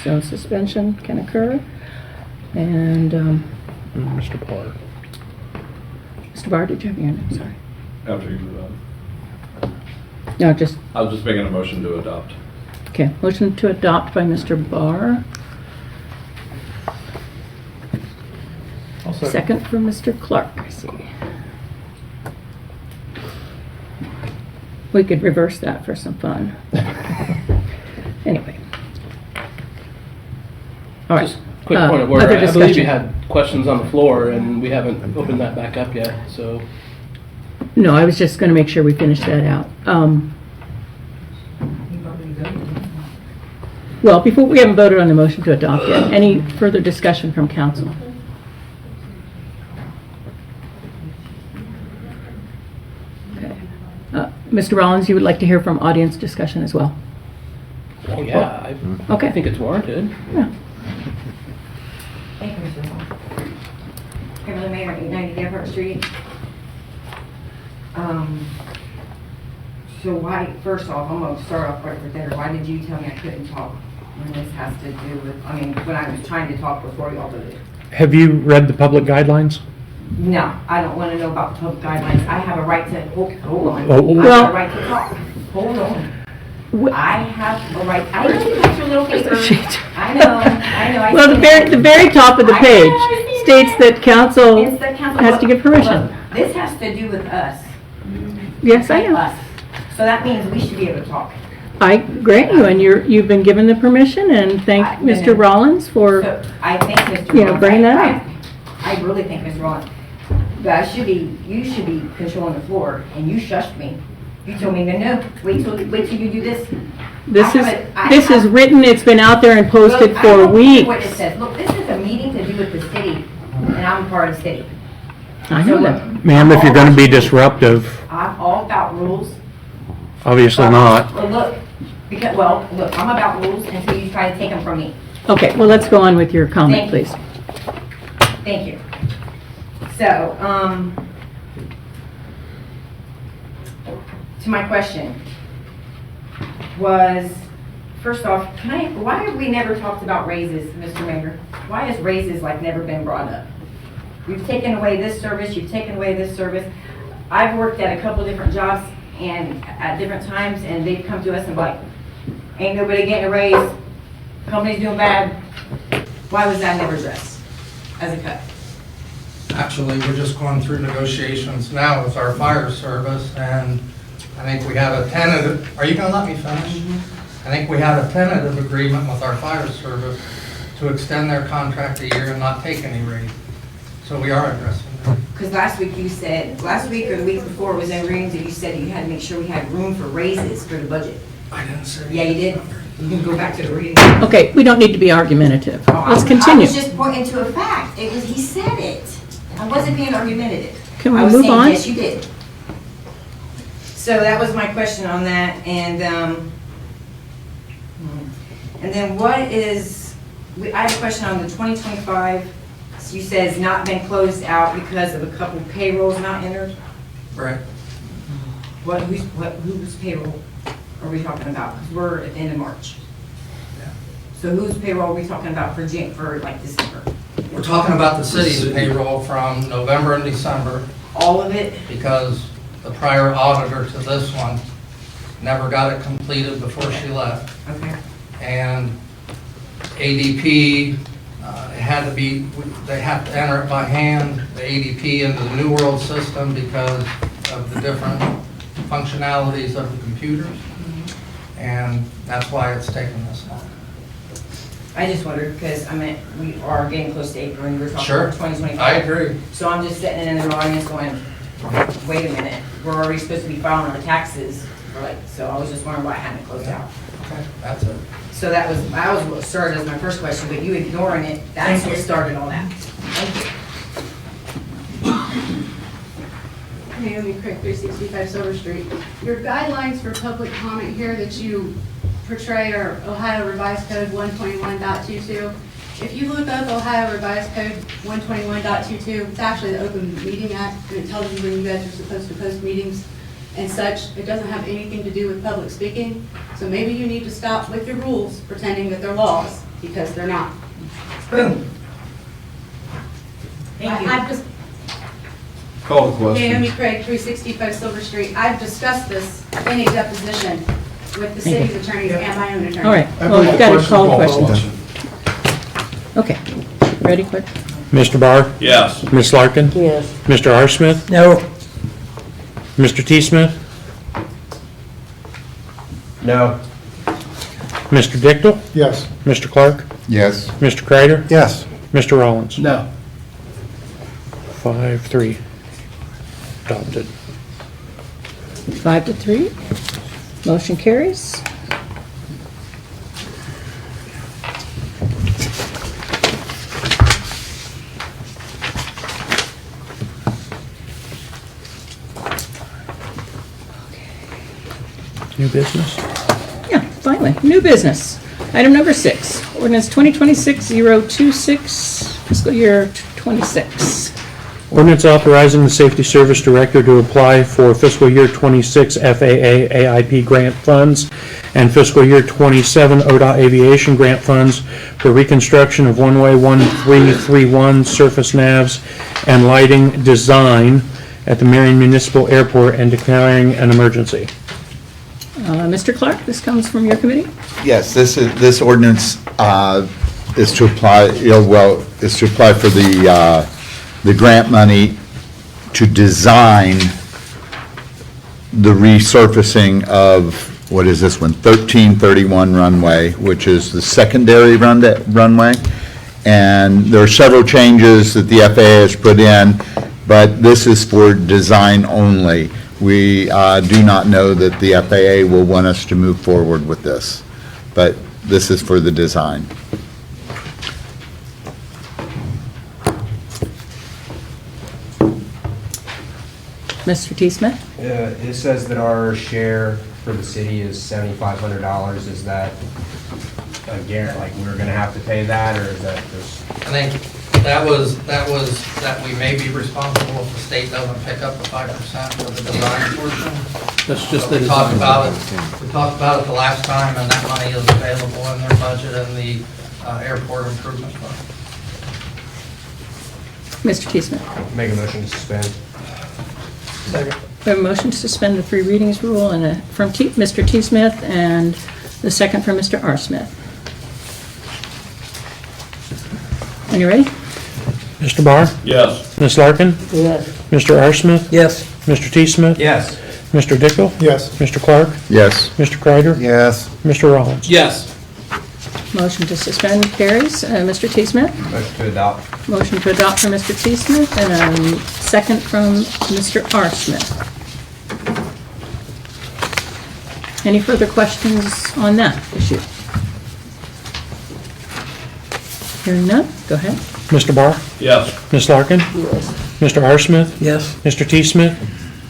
so suspension can occur. And Mr. Barr. Mr. Barr, did you have your hand up? Sorry. After you move on. No, just, I was just making a motion to adopt. okay, motion to adopt by Mr. Barr. I'll second. Second from Mr. Clark, I see. We could reverse that for some fun. Anyway. All right. Just quick point of order. Other I believe you discussion? had questions on the floor, and we haven't opened that back up yet, so. No, I was just going to make sure we finish that out. Well, before, we haven't voted on the motion to adopt yet. Any further discussion from council? Okay. Mr. Rollins, you would like to hear from audience discussion as well? Oh, yeah, Okay. I think it's warranted. Yeah. Thank you, Mr. Hall. Kimberly Mayer, 890 Gephardt Street. So why, first off, I'm gonna start off right there. Why did you tell me I couldn't talk when this has to do with, I mean, when I was trying to talk before y'all did it? Have you read the public guidelines? No, I don't wanna know about the public guidelines. I have a right to, hold on. Oh, I well- have a right to talk. Hold on. I have a right, I know you got your little paper. I know. I Well, see the very top of the I page know, I see states that council It's the council. has to give permission. Look, this has to do with us. Yes, I know. Us. So that means we should be able to talk. I grant you, and you've been given the permission, and thank Mr. Rollins for, So I think Mr. you know, Rollins- bringing that up. I really think Mr. Rollins, that you should be controlling the floor, and you shushed me. You told me, no, wait till you do this. This is written, it's been out there and posted Look, I for don't care weeks. what it says. Look, this is a meeting to do with the city, and I'm part of the city. I know that. Ma'am, if you're going to be disruptive, I'm all about rules. obviously not. Well, look, look, I'm about rules until you try to take them from me. Okay, well, let's go on with your comment, Thank please. Thank you. So, to my question was, first off, why have we never talked about raises, Mr. Mayor? Why has raises like never been brought up? You've taken away this service, you've taken away this service. I've worked at a couple different jobs and at different times, and they've come to us and like, ain't nobody getting a raise, company's doing bad. Why was that never addressed as a cut? Actually, we're just going through negotiations now with our fire service, and I think we have a tentative, are you gonna let me finish? I think we have a tentative agreement with our fire service to extend their contract a year and not take any raise. So we are addressing that. Because last week or the week before, it was in rooms and you said you had to make sure we had room for raises for the budget. I didn't say. Yeah, you did. You can go back to the reading. Okay, we don't need to be argumentative. Let's I continue. was just pointing to a fact. He said it. I wasn't being argumentative. Can we I was move saying, on? yes, you did. So that was my question on that, and then what is, I have a question on the 2025, you said it's not been closed out because of a couple payrolls not entered? Right. Whose payroll are we talking about? Because we're at the end of March. So whose payroll are we talking about for like December? We're talking about the city's payroll from November and December. All of it? Because the prior auditor to this one never got it completed before she left. Okay. And ADP, it had to be, they have to enter it by hand, the ADP into the New World system because of the different functionalities of the computers. And that's why it's taken this long. I just wondered, because I mean, we are getting close to April and we're talking Sure. about 2025. I agree. So I'm just sitting in the audience going, wait a minute, we're already supposed to be filing our taxes, right? So I was just wondering why I hadn't closed out. Okay, that's it. So that was what started as my first question, but you ignoring it, that's what started all that. Thank you. Naomi Craig, 365 Silver Street. Your guidelines for public comment here that you portray are Ohio Revised Code 121.22. If you look up Ohio Revised Code 121.22, it's actually the Open Meeting Act, and it tells you when you guys are supposed to post meetings and such. It doesn't have anything to do with public speaking. So maybe you need to stop with your rules pretending that they're laws, because they're not. Boom. Thank you. I've just Call the question. Naomi Craig, 365 Silver Street. I've discussed this in a deposition with the city's attorney and my own attorney. All right, well, we've got to call questions. Okay, ready, quick? Mr. Barr? Yes. Ms. Larkin? Yes. Mr. R. Smith? No. Mr. T. Smith? No. Mr. Dickel? Yes. Mr. Clark? Yes. Mr. Kreider? Yes. Mr. Rollins? No. 5-3. Adopted. 5-3. Motion carries. New business? Yeah, finally, new business. Item number 6, ordinance 2026-026, fiscal year 26. Ordinance authorizing the Safety Service Director to apply for fiscal year 26 FAA AIP grant funds and fiscal year 27 ODOT Aviation grant funds for reconstruction of one-way 1331 surface navs and lighting design at the Marion Municipal Airport and declaring an emergency. Mr. Clark, this comes from your committee? Yes, this ordinance is to apply, is to apply for the grant money to design the resurfacing of, what is this one, 1331 runway, which is the secondary runway. And there are several changes that the FAA has put in, but this is for design only. We do not know that the FAA will want us to move forward with this, but this is for the design. Mr. T. Smith? It says that our share for the city is $7,500. Is that a guarantee, like we're gonna have to pay that, or is that just? I think that we may be responsible if the state doesn't pick up the 5% for the design portion. That's just We the talked design. about it, we talked about it the last time, and that money is available in their budget and the airport improvement fund. Mr. T. Smith? Make a motion to suspend. Second. We have a motion to suspend the 3 readings rule and from Mr. T. Smith and the second from Mr. R. Smith. Are you ready? Mr. Barr? Yes. Ms. Larkin? Yes. Mr. R. Smith? Yes. Mr. T. Smith? Yes. Mr. Dickel? Yes. Mr. Clark? Yes. Mr. Kreider? Yes. Mr. Rollins? Yes. Motion to suspend carries. Mr. T. Smith? Motion to adopt. Motion to adopt from Mr. T. Smith and a second from Mr. R. Smith. Any further questions on that issue? Hearing none, go ahead. Mr. Barr? Yes. Ms. Larkin? Yes. Mr. R. Smith? Yes. Mr. T. Smith?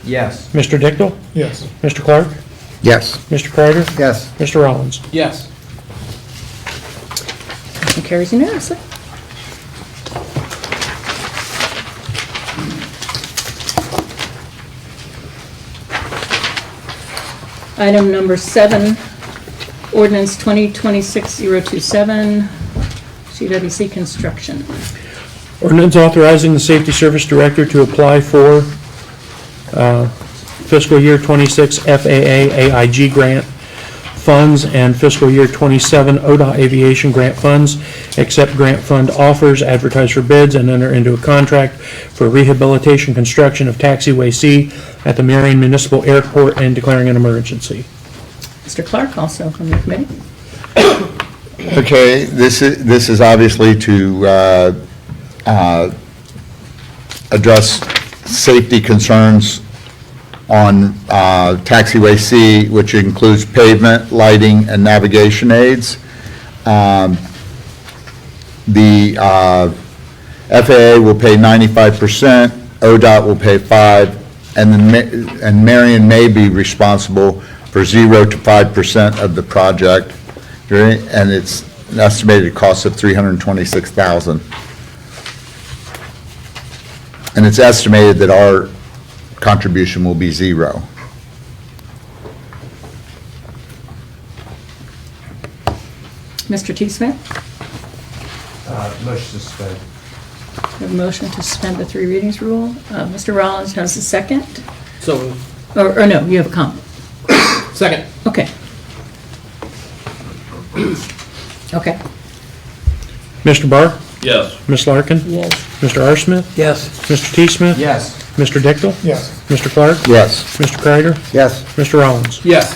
Yes. Mr. Dickel? Yes. Mr. Clark? Yes. Mr. Kreider? Yes. Mr. Rollins? Yes. Motion carries unanimously. Item number 7, ordinance 2026-027, CWC construction. Ordinance authorizing the Safety Service Director to apply for fiscal year 26 FAA AIG grant funds and fiscal year 27 ODOT aviation grant funds, accept grant fund offers, advertise for bids, and enter into a contract for rehabilitation construction of taxiway C at the Marion Municipal Airport and declaring an emergency. Mr. Clark, also from the committee. Okay, this is obviously to address safety concerns on taxiway C, which includes pavement, lighting, and navigation aids. The FAA will pay 95%, ODOT will pay 5%, and Marion may be responsible for 0 to 5% of the project, and it's an estimated cost of $326,000. And it's estimated that our contribution will be 0. Mr. T. Smith, Motion to suspend. we have a motion to suspend the 3 readings rule. Mr. Rollins has a second. So, Or no, you have a comment. second. Okay. Okay. Mr. Barr? Yes. Ms. Larkin? Yes. Mr. R. Smith? Yes. Mr. T. Smith? Yes. Mr. Dickel? Yes. Mr. Clark? Yes. Mr. Kreider? Yes. Mr. Rollins? Yes.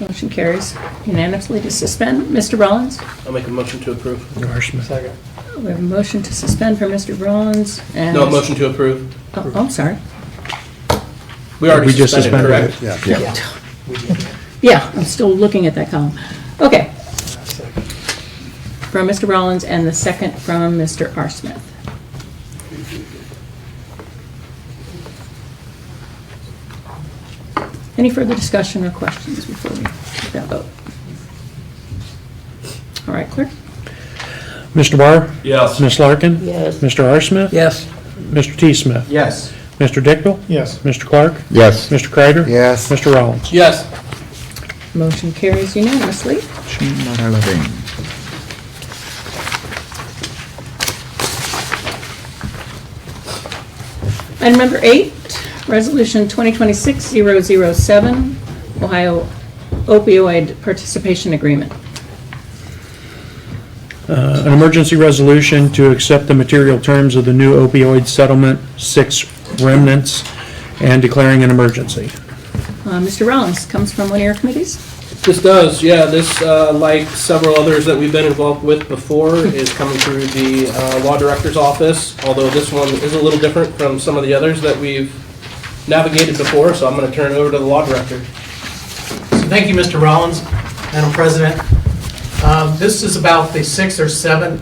Motion carries unanimously to suspend. Mr. Rollins? I'll make a motion to approve. R. Smith. Second. We have a motion to suspend for Mr. Rollins and... No, motion to approve. Oh, I'm sorry. We already We just suspended, suspended correct? Yeah, I'm still looking at that column. Okay. From Mr. Rollins and the second from Mr. R. Smith. Any further discussion or questions before we take that vote? All right, clerk? Mr. Barr? Yes. Ms. Larkin? Yes. Mr. R. Smith? Yes. Mr. T. Smith? Yes. Mr. Dickel? Yes. Mr. Clark? Yes. Mr. Kreider? Yes. Mr. Rollins? Yes. Motion carries unanimously. Item number 8, Resolution 2026-007, Ohio Opioid Participation Agreement. An emergency resolution to accept the material terms of the new opioid settlement, 6 remnants, and declaring an emergency. Mr. Rollins comes from one of your committees. This does, yeah. This, like several others that we've been involved with before, is coming through the Law Director's Office, although this one is a little different from some of the others that we've navigated before, so I'm going to turn it over to the Law Director. So thank you, Mr. Rollins, Madam President. This is about the 6th or 7th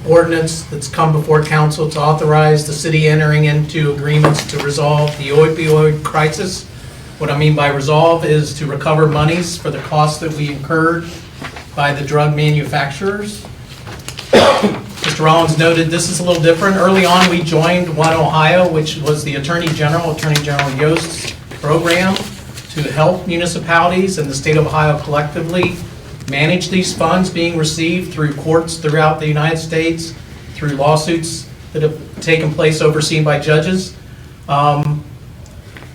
ordinance that's come before council to authorize the city entering into agreements to resolve the opioid crisis. What I mean by resolve is to recover monies for the costs that we incurred by the drug manufacturers. Mr. Rollins noted this is a little different. Early on, we joined One Ohio, which was the Attorney General Yost's program to help municipalities and the state of Ohio collectively manage these funds being received through courts throughout the United States, through lawsuits that have taken place overseen by judges.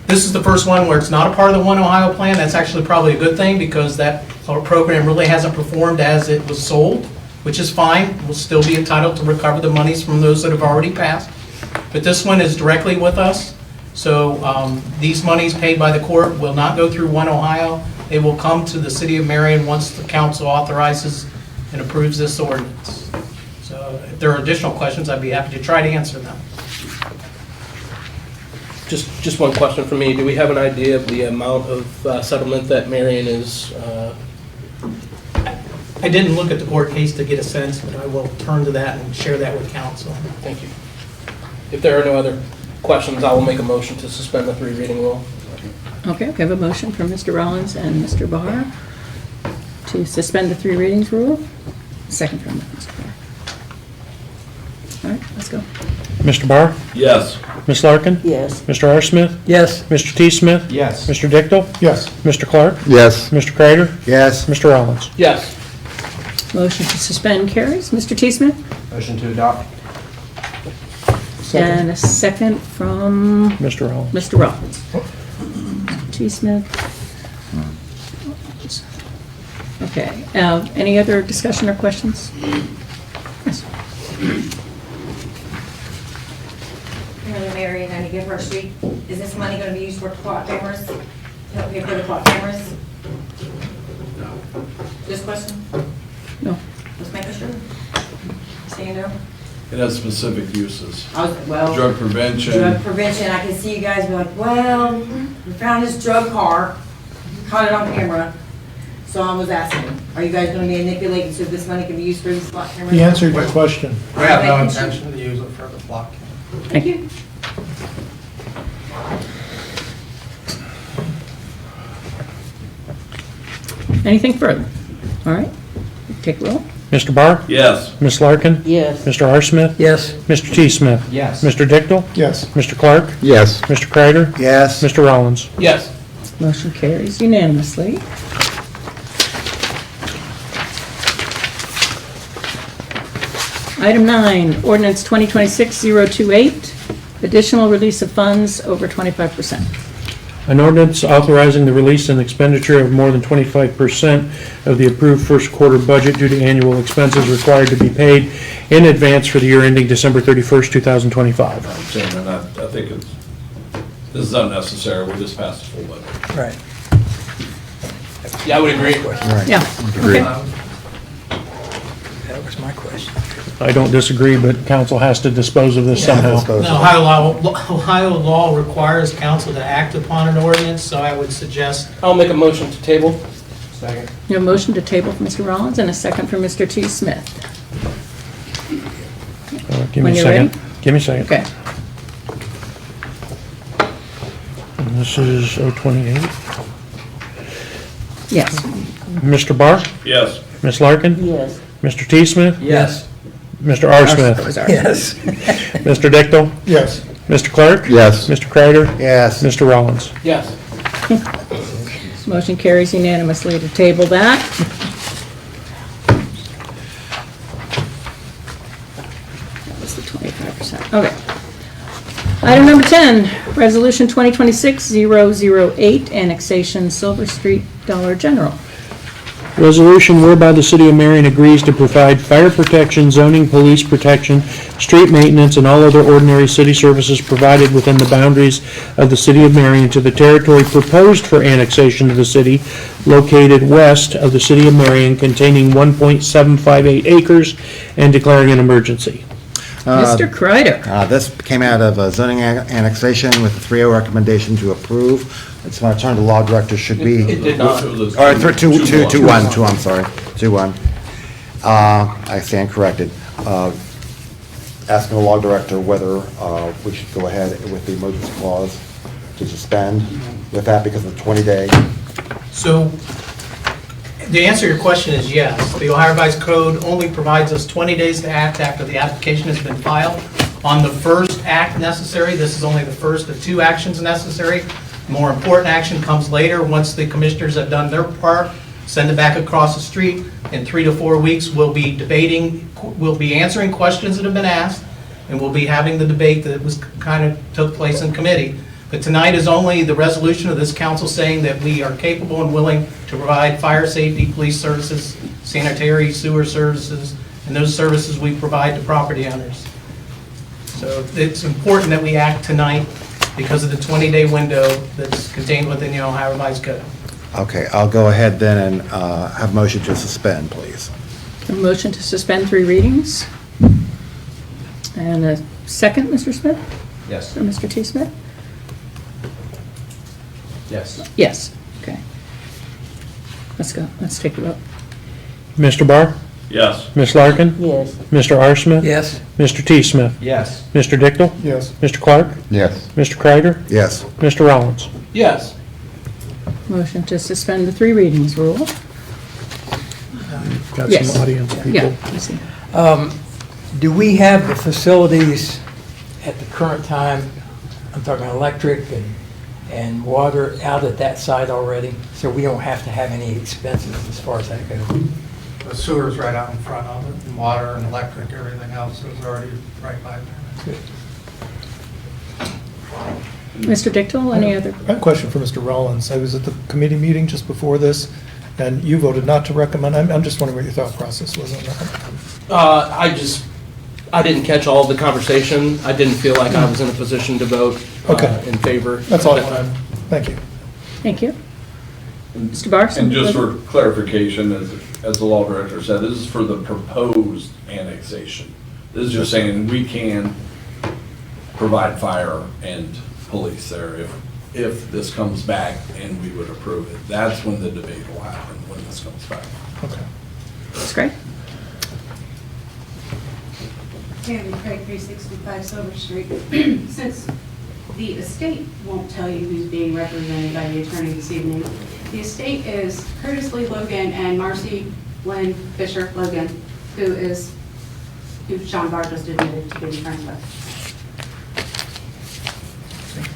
This is the first one where it's not a part of the One Ohio plan. That's actually probably a good thing because that program really hasn't performed as it was sold, which is fine. We'll still be entitled to recover the monies from those that have already passed. But this one is directly with us. So these monies paid by the court will not go through One Ohio. They will come to the city of Marion once the council authorizes and approves this ordinance. So if there are additional questions, I'd be happy to try to answer them. Just one question for me. Do we have an idea of the amount of settlement that Marion is? I didn't look at the court case to get a sense, but I will turn to that and share that with council. Thank you. If there are no other questions, I will make a motion to suspend the 3 reading rule. Okay, we have a motion from Mr. Rollins and Mr. Barr to suspend the 3 readings rule. Second from Mr. Barr. All right, let's go. Mr. Barr? Yes. Ms. Larkin? Yes. Mr. R. Smith? Yes. Mr. T. Smith? Yes. Mr. Dickel? Yes. Mr. Clark? Yes. Mr. Kreider? Yes. Mr. Rollins? Yes. Motion to suspend carries. Mr. T. Smith? Motion to adopt. And a second from Mr. Rollins. Mr. Rollins. T. Smith. Okay, any other discussion or questions? Yes. Mary, Marion, and give her street, is this money gonna be used for clock cameras? Help pay for the clock cameras? No. This question? No. Just making sure. Say no? It has specific uses. Well. Drug prevention. Drug prevention, I can see you guys be like, well, we found this drug car, caught it on camera. So I was asking, are you guys gonna be manipulating so this money can be used for these clock cameras? He answered your question. We have no intention to use it for the block. Thank you. Anything further? All right, take roll. Mr. Barr? Yes. Ms. Larkin? Yes. Mr. R. Smith? Yes. Mr. T. Smith? Yes. Mr. Dichtel? Yes. Mr. Clark? Yes. Mr. Kreider? Yes. Mr. Rollins? Yes. Motion carries unanimously. Item 9, ordinance 2026-028, additional release of funds over 25%. An ordinance authorizing the release and expenditure of more than 25% of the approved first quarter budget due to annual expenses required to be paid in advance for the year ending December 31st, 2025. Chairman, I think this is unnecessary. We just passed the full budget. Right. Yeah, I would agree. Yeah. Agree. Okay. That was my question. I don't disagree, but council has to dispose of this somehow. Now, Ohio law requires council to act upon an ordinance, so I would suggest. I'll make a motion to table. Second. You have a motion to table from Mr. Rollins and a second from Mr. T. Smith. Give me When a you're second. ready? Give me a second. Okay. And this is 028. Yes. Mr. Barr? Yes. Ms. Larkin? Yes. Mr. T. Smith? Yes. Mr. R. Smith? Yes. Mr. Dichtel? Yes. Mr. Clark? Yes. Mr. Kreider? Yes. Mr. Rollins? Yes. Motion carries unanimously to table that. That was the 25%. Okay. Item number 10, Resolution 2026-008, annexation Silver Street Dollar General. Resolution whereby the City of Marion agrees to provide fire protection, zoning, police protection, street maintenance, and all other ordinary city services provided within the boundaries of the City of Marion to the territory proposed for annexation to the city, located west of the City of Marion, containing 1.758 acres, and declaring an emergency. Mr. Kreider. This came out of zoning annexation with a 3-0 recommendation to approve. It's my turn to law director, should we? It did not. All right, 2-1, I'm sorry, 2-1. I stand corrected. Asking the law director whether we should go ahead with the emergency clause to suspend with that because of the 20-day. So the answer to your question is yes. The Ohio Revised Code only provides us 20 days to act after the application has been filed. On the first act necessary, this is only the first of 2 actions necessary. More important action comes later. Once the commissioners have done their part, send it back across the street. In 3 to 4 weeks, we'll be debating, we'll be answering questions that have been asked, and we'll be having the debate that was kind of took place in committee. But tonight is only the resolution of this council saying that we are capable and willing to provide fire safety, police services, sanitary, sewer services, and those services we provide to property owners. So it's important that we act tonight because of the 20-day window that's contained within the Ohio Revised Code. Okay, I'll go ahead then and have motion to suspend, please. A motion to suspend 3 readings. And a second, Mr. Smith? Yes. Or Mr. T. Smith? Yes. Yes. Okay. Let's go. Let's take a vote. Mr. Barr? Yes. Ms. Larkin? Yes. Mr. R. Smith? Yes. Mr. T. Smith? Yes. Mr. Dichtel? Yes. Mr. Clark? Yes. Mr. Kreider? Yes. Mr. Rollins? Yes. Motion to suspend the 3 readings rule. Got Yes. some audience people. Yeah, I see. Do we have the facilities at the current time, I'm talking electric and water, out at that site already? So we don't have to have any expenses as far as that goes? The sewer's right out in front of it, and water and electric, everything else is already right by there. Good. Mr. Dichtel, any other? I have a question for Mr. Rollins. I was at the committee meeting just before this, and you voted not to recommend. I'm just wondering what your thought process was on that. I didn't catch all of the conversation. I didn't feel like I was in a position to vote in favor. That's all I at that wanted. time. Thank you. Thank you. Mr. Barson? And just for clarification, as the law director said, this is for the proposed annexation. This is just saying we can provide fire and police there if this comes back and we would approve it. That's when the debate will happen, when this comes back. Okay. That's great. Tammy Craig, 365 Silver Street. Since the estate won't tell you who's being represented by the attorney this evening, the estate is Curtis Lee Logan and Marcy Lynn Fisher Logan, who Sean Barr just admitted to being friends with.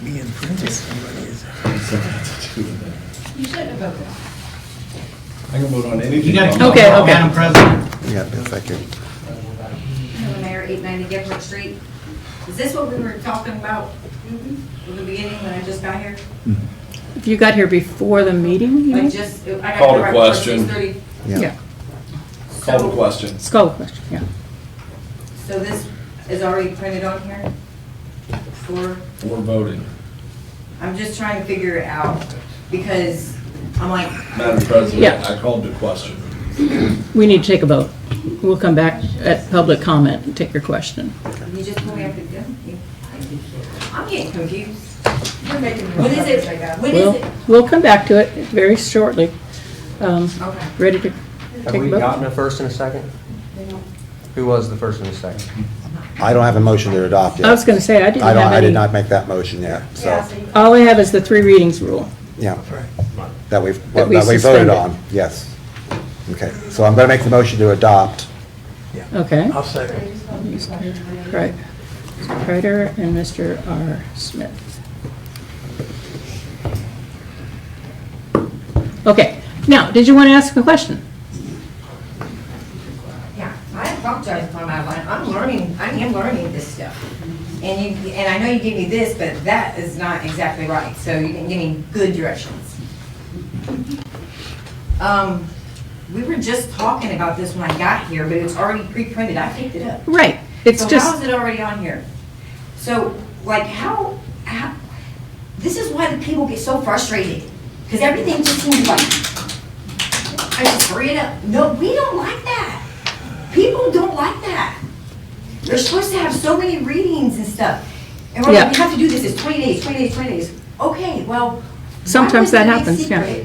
Being friends with somebody is. You shouldn't have voted. I can vote on anything. You got to Okay, okay. Madam President. Yeah, thank you. Hello, Mayor, 890 Gifford Street. Is this what we were talking about in the beginning when I just got here? If you got here before the meeting, you I mean? got Call here the right before question. 6:30. Yeah. Call the question. Let's call the question, yeah. So this is already printed on here? We're voting. I'm just trying to figure it out because I'm like, Madam President, Yeah. I called the question. We need to take a vote. We'll come back at public comment and take your question. you just told me I could go. I'm getting confused. You're making me. What is it? What is it? We'll come back to it very shortly. Okay. Ready to Have take a we vote? gotten a first and a second? Who was the first and the second? I don't have a motion to adopt yet. I was going to say, I didn't have I any. did not make that motion yet, so, All I have is the 3 readings rule. yeah. That we That we voted suspended. on, yes. Okay, so I'm going to make the motion to adopt. Okay. I'll second. Right. Mr. Kreider and Mr. R. Smith. Okay, now, did you want to ask a question? Yeah, I apologize for my line. I am learning this stuff. And I know you gave me this, but that is not exactly right. So you didn't give me good directions. We were just talking about this when I got here, but it's already pre-printed. I picked it up. Right, it's So just. how is it already on here? So, like, how, this is why the people get so frustrated. Because everything just seems like, I just hurry it up. No, we don't like that. People don't like that. They're supposed to have so many readings and stuff. And we're like, we have to do this, it's 20 days, 20 days, 20 days. Okay, well. Sometimes that happens, yeah.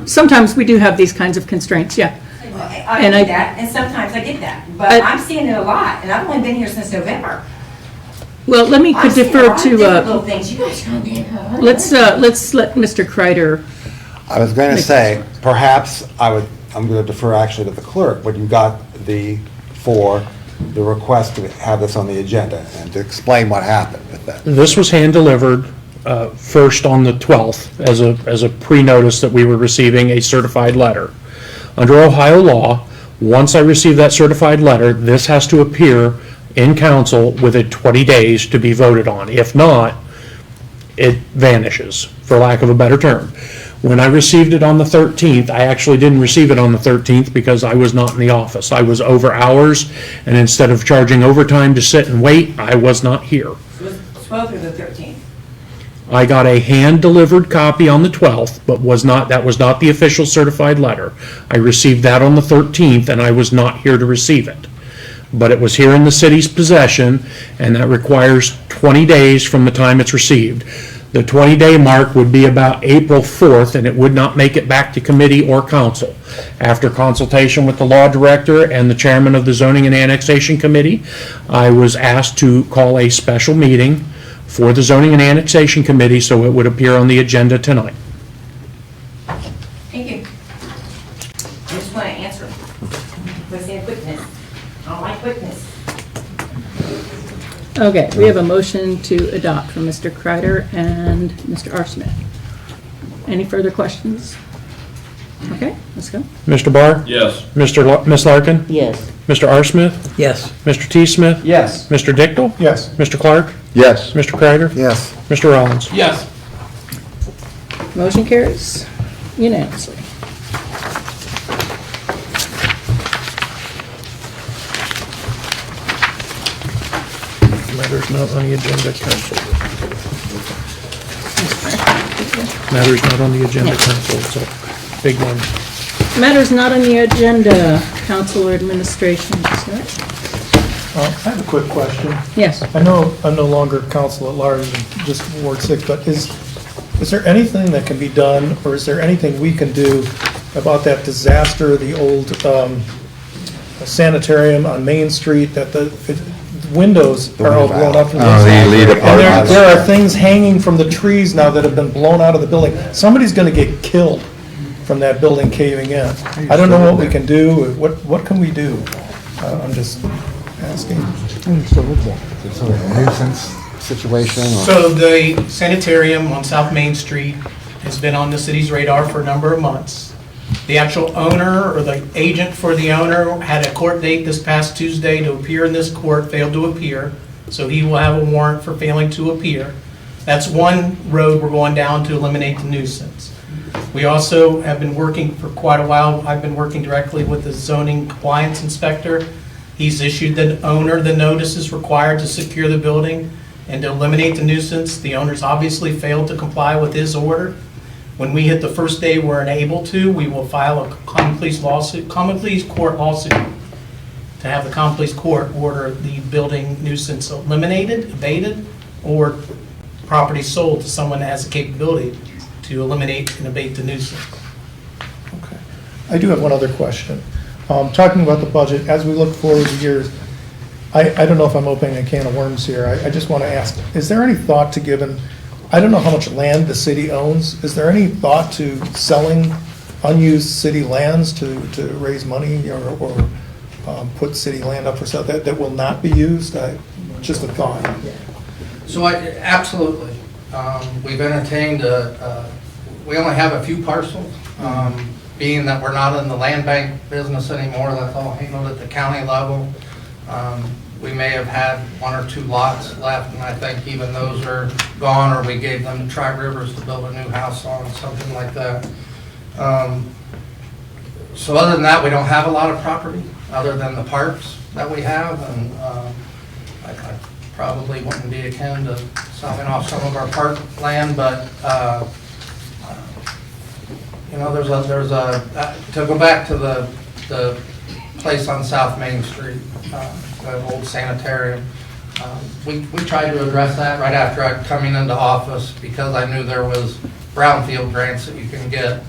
Sometimes we do have these kinds of constraints, yeah. I get that, and sometimes I get that. But I'm seeing it a lot, and I've only been here since November. Well, let me I'm seeing a defer lot of to, different little things. You guys come in. let's let Mr. Kreider. I was going to say, perhaps I'm going to defer actually to the clerk, when you got the request to have this on the agenda, and to explain what happened with that. This was hand-delivered first on the 12th as a pre-notice that we were receiving a certified letter. Under Ohio law, once I receive that certified letter, this has to appear in council within 20 days to be voted on. If not, it vanishes, for lack of a better term. When I received it on the 13th, I actually didn't receive it on the 13th because I was not in the office. I was over hours, and instead of charging overtime to sit and wait, I was not here. So it was 12th or the 13th? I got a hand-delivered copy on the 12th, but that was not the official certified letter. I received that on the 13th, and I was not here to receive it. But it was here in the city's possession, and that requires 20 days from the time it's received. The 20-day mark would be about April 4th, and it would not make it back to committee or council. After consultation with the law director and the chairman of the Zoning and Annexation Committee, I was asked to call a special meeting for the Zoning and Annexation Committee so it would appear on the agenda tonight. Thank you. I just want to answer. Let's say quickness. I don't like quickness. Okay, we have a motion to adopt from Mr. Kreider and Mr. R. Smith. Any further questions? Okay, let's go. Mr. Barr? Yes. Ms. Larkin? Yes. Mr. R. Smith? Yes. Mr. T. Smith? Yes. Mr. Dickel? Yes. Mr. Clark? Yes. Mr. Kreider? Yes. Mr. Rollins? Yes. Motion carries unanimously. Matters not on the agenda, council. Matters not on the agenda, council. It's a big one. Matters not on the agenda, council or administration. Sir? I have a quick question. Yes. I know I'm no longer council at large, and just Ward 6, but is there anything that can be done, or is there anything we can do about that disaster, the old sanitarium on Main Street, that the windows are all blown up? Oh, the elite And apartments. there are things hanging from the trees now that have been blown out of the building. Somebody's gonna get killed from that building caving in. I don't know what we can do. What can we do? I'm just asking. It's a nuisance situation or? So the sanitarium on South Main Street has been on the city's radar for a number of months. The actual owner or the agent for the owner had a court date this past Tuesday to appear in this court, failed to appear, so he will have a warrant for failing to appear. That's one road we're going down to eliminate the nuisance. We also have been working for quite a while. I've been working directly with the zoning compliance inspector. He's issued the owner the notices required to secure the building and to eliminate the nuisance. The owner's obviously failed to comply with his order. When we hit the first day we're unable to, we will file a common pleas court lawsuit to have the common pleas court order the building nuisance eliminated, abated, or property sold to someone that has the capability to eliminate and abate the nuisance. Okay. I do have one other question. Talking about the budget, as we look forward to years, I don't know if I'm opening a can of worms here. I just want to ask, is there any thought to giving, I don't know how much land the city owns. Is there any thought to selling unused city lands to raise money or put city land up for sale that will not be used? Just a thought. So absolutely. We've entertained, we only have a few parcels. Being that we're not in the land bank business anymore, that's all handled at the county level. We may have had one or two lots left, and I think even those are gone, or we gave them to Tri-Rivers to build a new house on, something like that. So other than that, we don't have a lot of property, other than the parks that we have, and I probably wouldn't be akin to selling off some of our park land, but you know, there's a to go back to the place on South Main Street, the old sanitarium. We tried to address that right after I coming into office because I knew there was brownfield grants that you can get,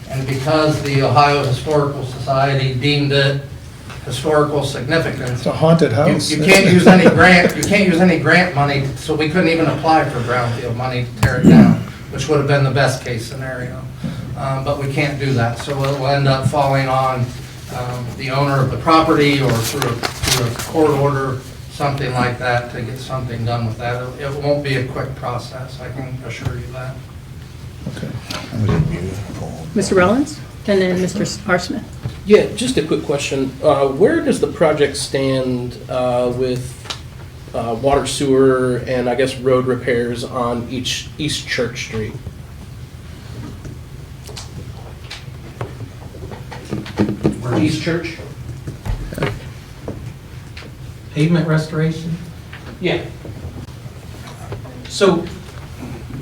and because the Ohio Historical Society deemed it historical significance. It's a haunted house. You can't use any grant. You can't use any grant money, so we couldn't even apply for brownfield money to tear it down, which would have been the best case scenario. But we can't do that, so it will end up falling on the owner of the property or through a court order, something like that, to get something done with that. It won't be a quick process, I can assure you that. Okay. Mr. Rollins, and then Mr. R. Smith. Yeah, just a quick question. Where does the project stand with water, sewer, and I guess road repairs on East Church Street? East Church? Pavement restoration? Yeah. So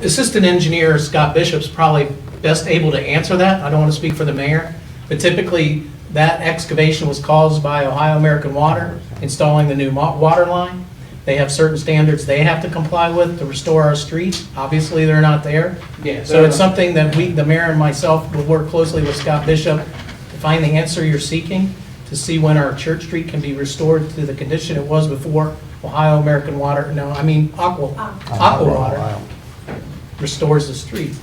Assistant Engineer Scott Bishop's probably best able to answer that. I don't want to speak for the mayor, but typically that excavation was caused by Ohio American Water installing the new water line. They have certain standards they have to comply with to restore our streets. Obviously, they're not there. Yeah. So it's something that we, the mayor and myself, will work closely with Scott Bishop to find the answer you're seeking, to see when our Church Street can be restored to the condition it was before Ohio American Water, Aqua Water restores the street.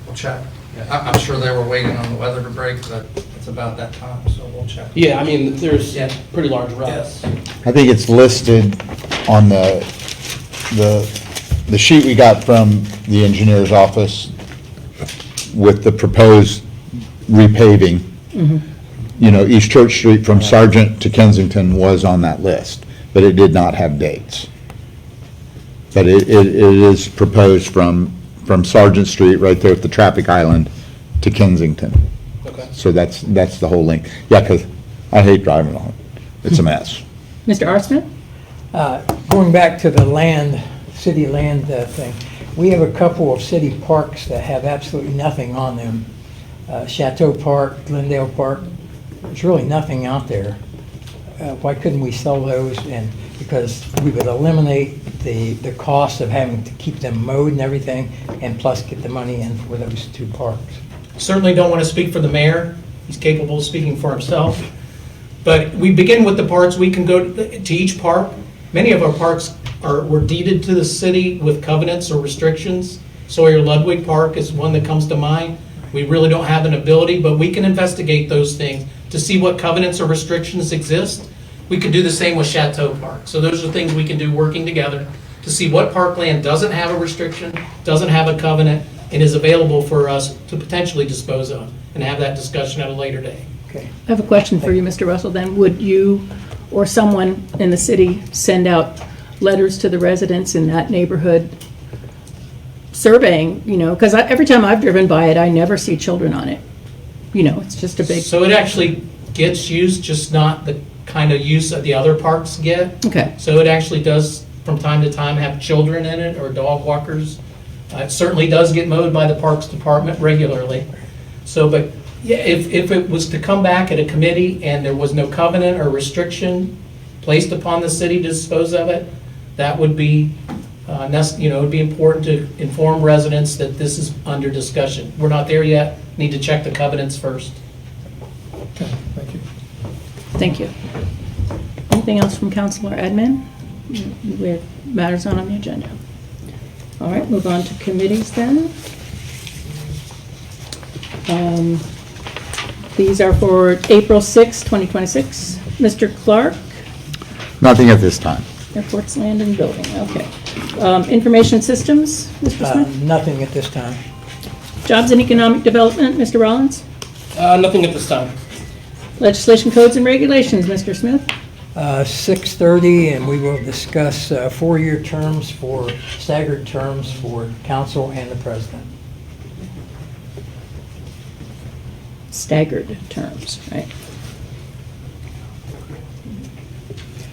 We'll check. I'm sure they were waiting on the weather to break, but it's about that time, so we'll check. Yeah, I mean, there's pretty large ruts. I think it's listed on the sheet we got from the engineer's office with the proposed repaving. Mhm. You know, East Church Street from Sargent to Kensington was on that list, but it did not have dates. But it is proposed from Sargent Street, right there at the traffic island, to Kensington. Okay. So that's the whole link. Yeah, because I hate driving on it. It's a mess. Mr. R. Smith? Going back to the land, city land thing, we have a couple of city parks that have absolutely nothing on them. Chateau Park, Glendale Park, there's really nothing out there. Why couldn't we sell those? And because we would eliminate the cost of having to keep them mowed and everything, and plus get the money in for those two parks. Certainly don't want to speak for the mayor. He's capable of speaking for himself. But we begin with the parks. We can go to each park. Many of our parks were deeded to the city with covenants or restrictions. Sawyer Ludwig Park is one that comes to mind. We really don't have an ability, but we can investigate those things to see what covenants or restrictions exist. We could do the same with Chateau Park. So those are things we can do working together to see what parkland doesn't have a restriction, doesn't have a covenant, and is available for us to potentially dispose of and have that discussion at a later day. I have a question for you, Mr. Russell, then. Would you or someone in the city send out letters to the residents in that neighborhood surveying, because every time I've driven by it, I never see children on it. It's just a big... So it actually gets used, just not the kind of use that the other parks get. Okay. So it actually does, from time to time, have children in it or dog walkers. It certainly does get mowed by the Parks Department regularly. So, but yeah, if it was to come back at a committee and there was no covenant or restriction placed upon the city to dispose of it, that would be, it would be important to inform residents that this is under discussion. We're not there yet. Need to check the covenants first. Okay, thank you. Thank you. Anything else from council or admin? We have matters on the agenda. All right, move on to committees then. These are for April 6, 2026. Mr. Clark, Nothing at this time. Airports, Land and Building, okay. Information Systems, Mr. Smith? Nothing at this time. Jobs and Economic Development, Mr. Rollins? Nothing at this time. Legislation, Codes and Regulations, Mr. Smith? 6:30, and we will discuss 4-year terms for, staggered terms for council and the president. Staggered terms, right?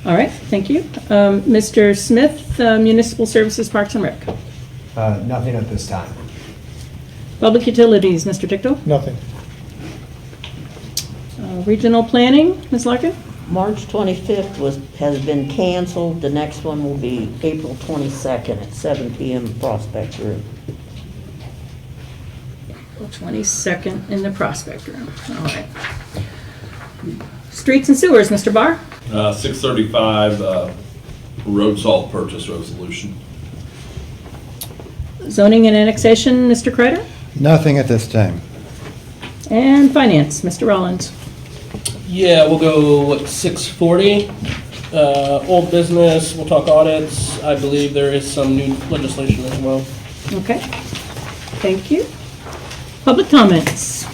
All right, thank you. Mr. Smith, Municipal Services, Parks and Rec. Nothing at this time. Public Utilities, Mr. Tickle. Nothing. Regional Planning, Ms. Larkin. March 25th has been canceled. The next one will be April 22nd at 7 p.m. Prospect Room. April 22nd in the Prospect Room. All right. Streets and Sewers, Mr. Barr. 635, road salt purchase resolution. Zoning and Annexation, Mr. Kreider. Nothing at this time. And Finance, Mr. Rollins. Yeah, we'll go at 6:40. Old business, we'll talk audits. I believe there is some new legislation as well. Okay, thank you. Public comments?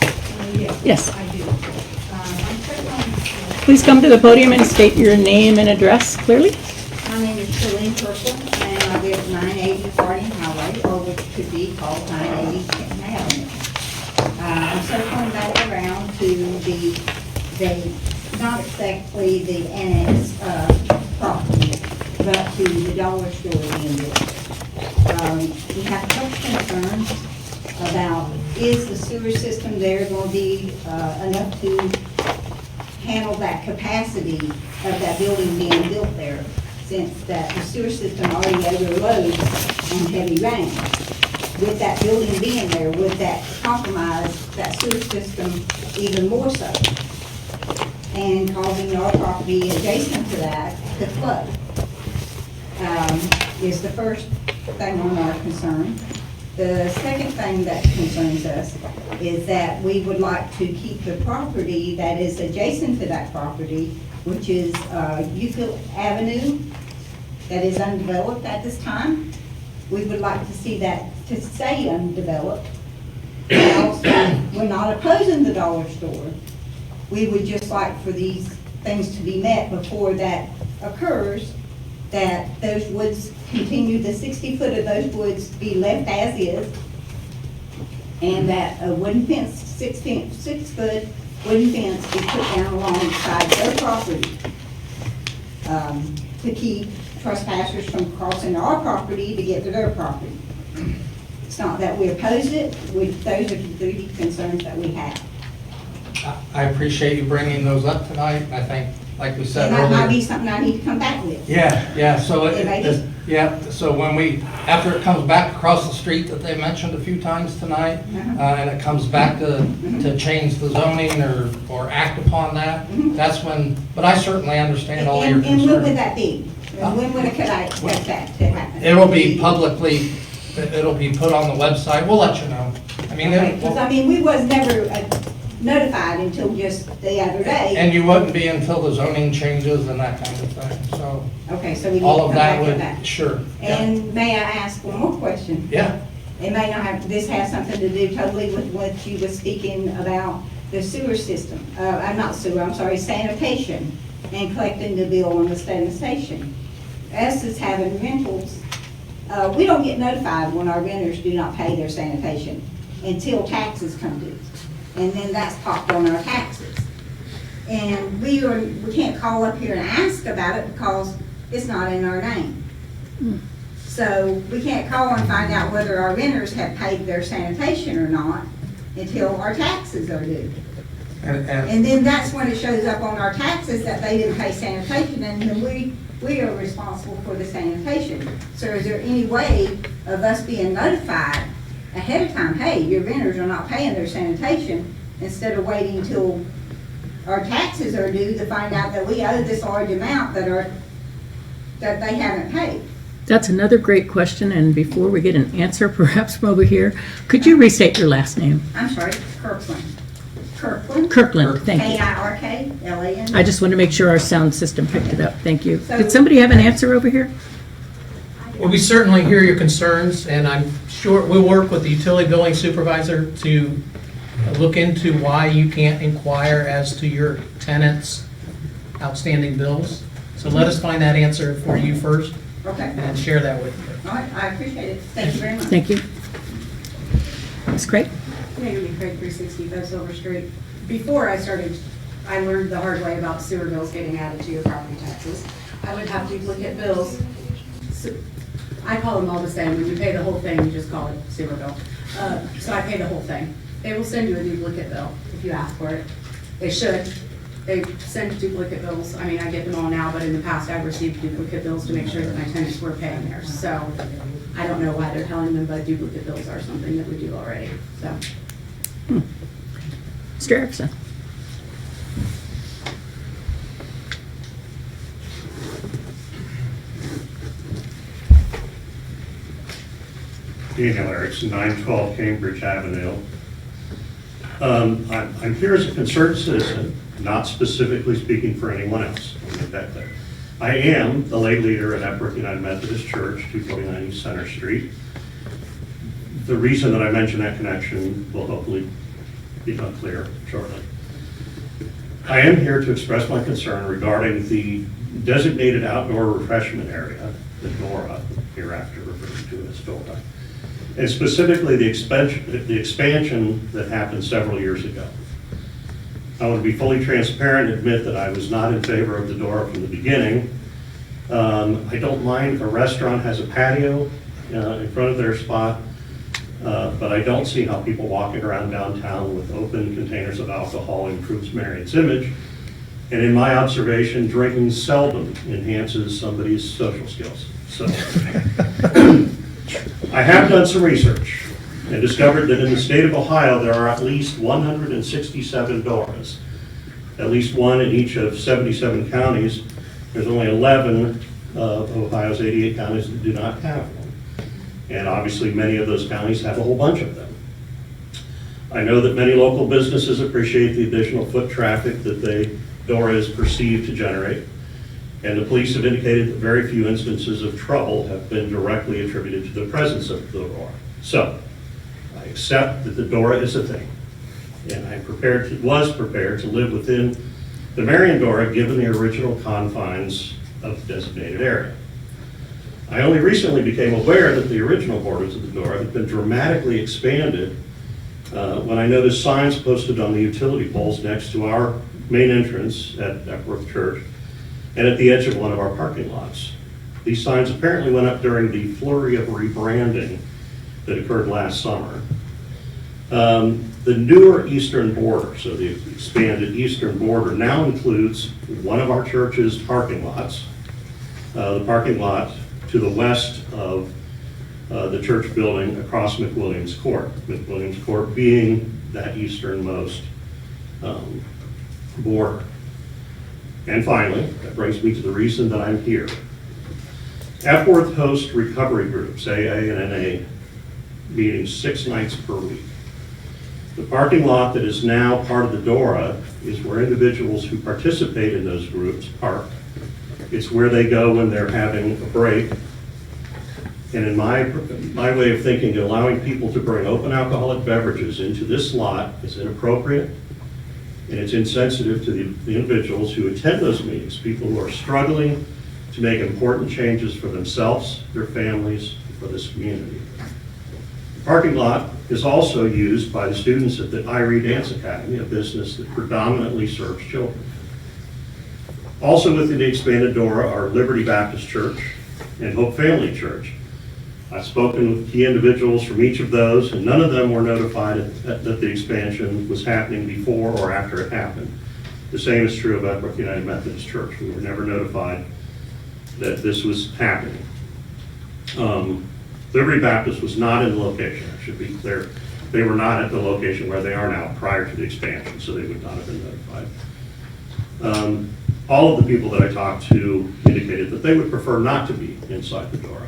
Yes. I do. Please come to the podium and state your name and address clearly. My name is Shalene Purple, and I live at 980 Harding Highway, or which could be called 980 Kenton Avenue. I'm circling back around to the not exactly the annex property, but to the dollar store being built. We have a couple concerns about, is the sewer system there going to be enough to handle that capacity of that building being built there, since that the sewer system already overloads on heavy rain. With that building being there, would that compromise that sewer system even more so? And causing our property adjacent to that to flood, is the first thing on our concern. The second thing that concerns us is that we would like to keep the property that is adjacent to that property, which is Countil Avenue, that is undeveloped at this time. We would like to see that to stay undeveloped. Also, we're not opposing the dollar store. We would just like for these things to be met before that occurs, that those woods continue, the 60 foot of those woods be left as is, and that a wooden fence, 6 foot wooden fence be put down alongside their property to keep trespassers from crossing our property to get to their property. It's not that we oppose it, those are the three concerns that we have. I appreciate you bringing those up tonight. I think, like we said And that might be earlier. something I need to come back with. Yeah, so It may be. so when after it comes back across the street that they mentioned a few times tonight, and it comes back to change the zoning or act upon that, that's when, but I certainly understand all your And when would concerns. that be? When could I expect that to happen? It'll be publicly, it'll be put on the website. We'll let you know. I mean, Because, I mean, we was never notified until just the other day. and you wouldn't be until the zoning changes and that kind of thing, so. Okay, so we need to All come of back that to would, that. sure. yeah. And may I ask one more question? Yeah. It may not have, this has something to do totally with what you were speaking about, the sewer system. Not sewer, I'm sorry, sanitation, and collecting the bill on the sanitation. Us as having rentals, we don't get notified when our renters do not pay their sanitation until taxes come due. And then that's popped on our taxes. And we can't call up here and ask about it because it's not in our name. So we can't call and find out whether our renters have paid their sanitation or not until our taxes are due. And then that's when it shows up on our taxes that they didn't pay sanitation, and then we are responsible for the sanitation. So is there any way of us being notified ahead of time, hey, your renters are not paying their sanitation, instead of waiting until our taxes are due to find out that we owe this large amount that they haven't paid? That's another great question, and before we get an answer, perhaps from over here, could you restate your last name? I'm sorry, Kirkland. Kirkland? Kirkland, thank you. Kirkland. I just want to make sure our sound system picked it up. Thank you. So- Did somebody have an answer over here? Well, we certainly hear your concerns, and I'm sure we'll work with the utility billing supervisor to look into why you can't inquire as to your tenants' outstanding bills. So let us find that answer for you first. Okay. And share that with you. All right, I appreciate it. Thank you very much. Thank you. Ms. Craig? Amy Craig, 360 Silver Street. Before I started, I learned the hard way about sewer bills getting added to your property taxes. I would have duplicate bills. I call them all the same. When you pay the whole thing, you just call it sewer bill. So I pay the whole thing. They will send you a duplicate bill if you ask for it. They should. They send duplicate bills. I mean, I get them all now, but in the past, I've received duplicate bills to make sure that my tenants were paying theirs. So I don't know why they're telling them, but duplicate bills are something that we do already, so. Mr. Erickson? Daniel Erickson, 912 Cambridge Avenue. I'm here as a concerned citizen, not specifically speaking for anyone else. Let me make that clear. I am the lay leader at Epworth United Methodist Church, 249 East Center Street. The reason that I mention that connection will hopefully become clear shortly. I am here to express my concern regarding the designated outdoor refreshment area, the DORA, hereafter referred to as DORA, and specifically the expansion that happened several years ago. I want to be fully transparent and admit that I was not in favor of the DORA from the beginning. I don't mind if a restaurant has a patio in front of their spot, but I don't see how people walking around downtown with open containers of alcohol improves Marion's image. And in my observation, drinking seldom enhances somebody's social skills. So I have done some research and discovered that in the state of Ohio, there are at least 167 DORAs, at least one in each of 77 counties. There's only 11 of Ohio's 88 counties that do not have one. And obviously, many of those counties have a whole bunch of them. I know that many local businesses appreciate the additional foot traffic that the DORA is perceived to generate. And the police have indicated that very few instances of trouble have been directly attributed to the presence of the DORA. So, I accept that the DORA is a thing, and was prepared to live within the Marion DORA given the original confines of the designated area. I only recently became aware that the original borders of the DORA had been dramatically expanded when I noticed signs posted on the utility poles next to our main entrance at Epworth Church and at the edge of one of our parking lots. These signs apparently went up during the flurry of rebranding that occurred last summer. The newer eastern border, so the expanded eastern border, now includes one of our church's parking lots, the parking lot to the west of the church building across McWilliams Court. McWilliams Court being that easternmost border. And finally, that brings me to the reason that I'm here. Epworth hosts recovery groups, AA and NA, meetings 6 nights per week. The parking lot that is now part of the DORA is where individuals who participate in those groups park. It's where they go when they're having a break. And in my way of thinking, allowing people to bring open alcoholic beverages into this lot is inappropriate, and it's insensitive to the individuals who attend those meetings, people who are struggling to make important changes for themselves, their families, and for this community. The parking lot is also used by the students at the Irie Dance Academy, a business that predominantly serves children. Also within the expanded DORA are Liberty Baptist Church and Hope Family Church. I've spoken with key individuals from each of those, and none of them were notified that the expansion was happening before or after it happened. The same is true of Epworth United Methodist Church. We were never notified that this was happening. Liberty Baptist was not in the location, I should be clear. They were not at the location where they are now prior to the expansion, so they would not have been notified. All of the people that I talked to indicated that they would prefer not to be inside the DORA.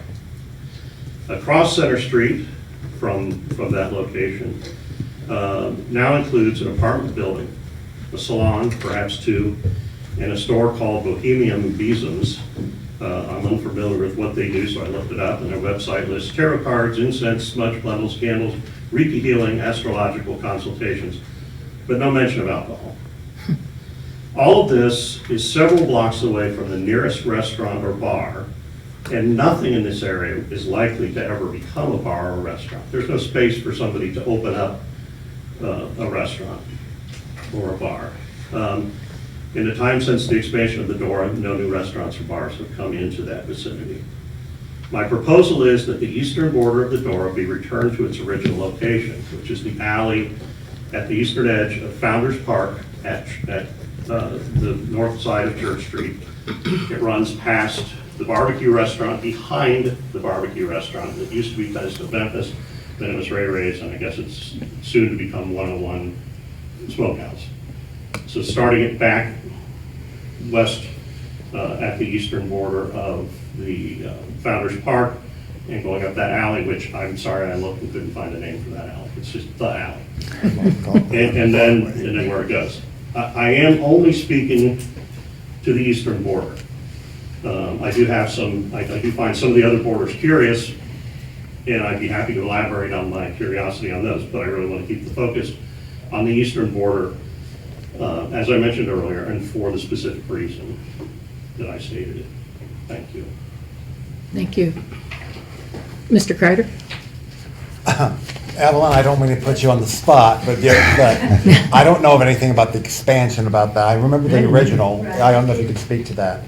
Across Center Street from that location now includes an apartment building, a salon, perhaps 2, and a store called Bohemian Besoms. I'm unfamiliar with what they do, so I looked it up, and their website lists tarot cards, incense, smudge bundles, candles, Reiki healing, astrological consultations, but no mention of alcohol. All of this is several blocks away from the nearest restaurant or bar, and nothing in this area is likely to ever become a bar or a restaurant. There's no space for somebody to open up a restaurant or a bar. In the time since the expansion of the DORA, no new restaurants or bars have come into that vicinity. My proposal is that the eastern border of the DORA be returned to its original location, which is the alley at the eastern edge of Founders Park at the north side of Church Street. It runs past the barbecue restaurant, behind the barbecue restaurant that used to be Best of Memphis, then it was Ray Ray's, and I guess it's soon to become 101 Smokehouse. So starting it back west at the eastern border of the Founders Park and going up that alley, which I'm sorry, I looked and couldn't find a name for that alley. It's just the alley. and then where it goes. I am only speaking to the eastern border. I do find some of the other borders curious, and I'd be happy to elaborate on my curiosity on those, but I really want to keep the focus on the eastern border, as I mentioned earlier, and for the specific reason that I stated it. Thank you. Thank you. Mr. Kreider? Evelyn, I don't mean to put you on the spot, but I don't know of anything about the expansion about that. I remember the original. I don't know if you could speak to that.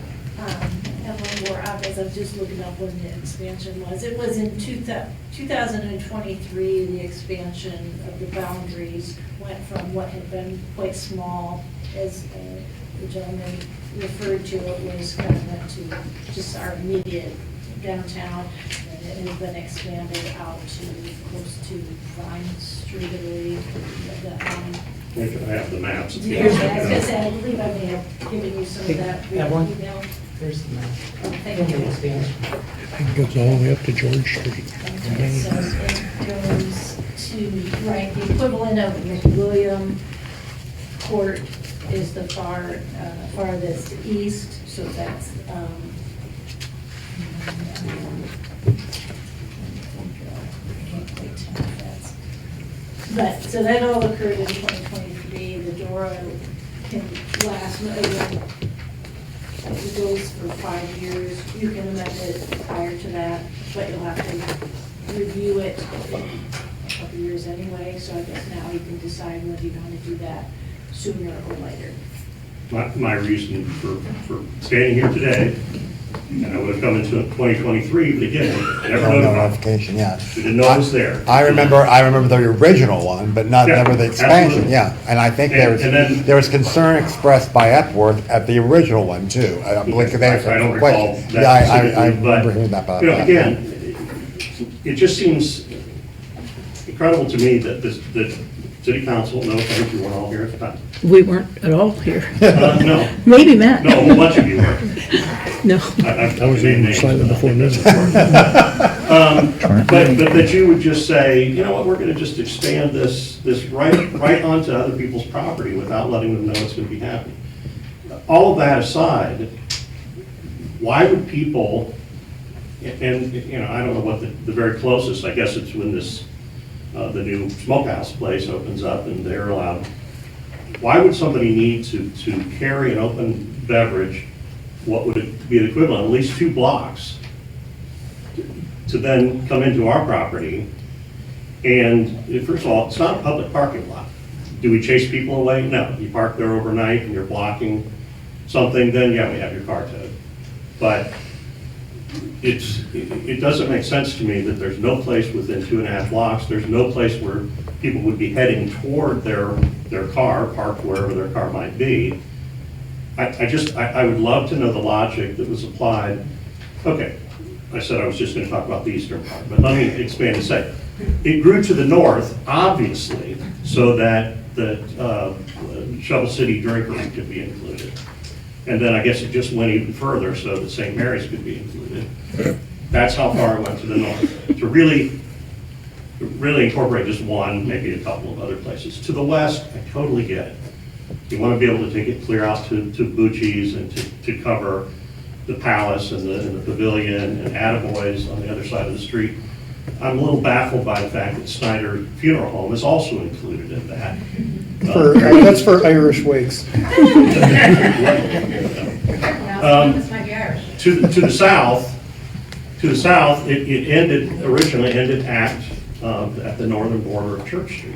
Evelyn Moore, I was just looking up when the expansion was. It was in 2023, the expansion of the boundaries went from what had been quite small, as the gentleman referred to, it was kind of went to just our immediate downtown, and it has been expanded out to close to Vine Street, I believe. I have the maps. I believe I may have given you some of that via email. There's the map. Oh, thank you. It goes all the way up to George Street. Okay, so it goes to, right, the equivalent of McWilliam Court is the farthest east, so that's, I can't quite tell if that's But, so that all occurred in 2023. The DORA can last, it goes for 5 years. You can amend it prior to that, but you'll have to review it in a couple years anyway. So I guess now you can decide whether you want to do that sooner or later. My reason for standing here today, and I would have come into 2023, but again, never No notified. notification, yeah. We didn't know it was there. I remember the original one, but Yeah, never the expansion, absolutely. yeah. And I think And then- there was concern expressed by Epworth at the original one too. I believe they had I don't some recall questions. that Yeah, I specifically, remember but, hearing that about you know, that. again, it just seems incredible to me that the city council, no offense, you weren't all here at the time. We weren't at all here. No. Maybe Matt. No, a whole bunch of you were. No. I was even slightly before this. But that you would just say, you know what, we're gonna just expand this right onto other people's property without letting them know what's gonna be happening. All of that aside, why would people, and, you know, I don't know what the very closest, I guess it's when this, the new smokehouse place opens up and they're allowed, why would somebody need to carry an open beverage, what would it be the equivalent, at least 2 blocks, to then come into our property? And first of all, it's not a public parking lot. Do we chase people away? No. You park there overnight and you're blocking something, then yeah, we have your car towed. But it doesn't make sense to me that there's no place within 2.5 blocks, there's no place where people would be heading toward their car, parked wherever their car might be. I would love to know the logic that was applied. Okay, I said I was just gonna talk about the eastern part, but let me expand and say, it grew to the north, obviously, so that the Shovel City Drinkery could be included. And then I guess it just went even further so that St. Mary's could be included. That's how far it went to the north. To really incorporate just one, maybe a couple of other places. To the west, I totally get it. You want to be able to take it clear out to Bucci's and to cover the Palace and the Pavilion and Attaboys on the other side of the street. I'm a little baffled by the fact that Snyder Funeral Home is also included in that. That's for Irish wakes. To the south, it originally ended at the northern border of Church Street.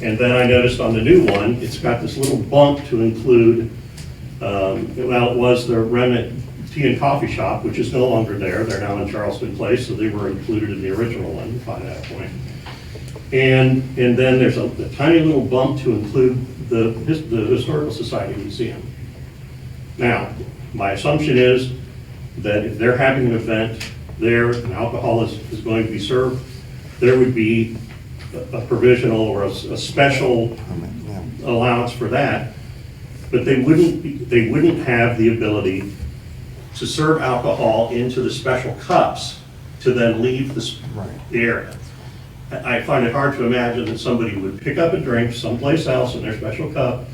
And then I noticed on the new one, it's got this little bump to include, well, it was the Remnant Tea and Coffee Shop, which is no longer there. They're now in Charleston Place, so they were included in the original one by that point. And then there's a tiny little bump to include the Historical Society Museum. Now, my assumption is that if they're having an event there and alcohol is going to be served, there would be a provisional or a special allowance for that, but they wouldn't have the ability to serve alcohol into the special cups to then leave the area. I find it hard to imagine that somebody would pick up a drink someplace else in their special cup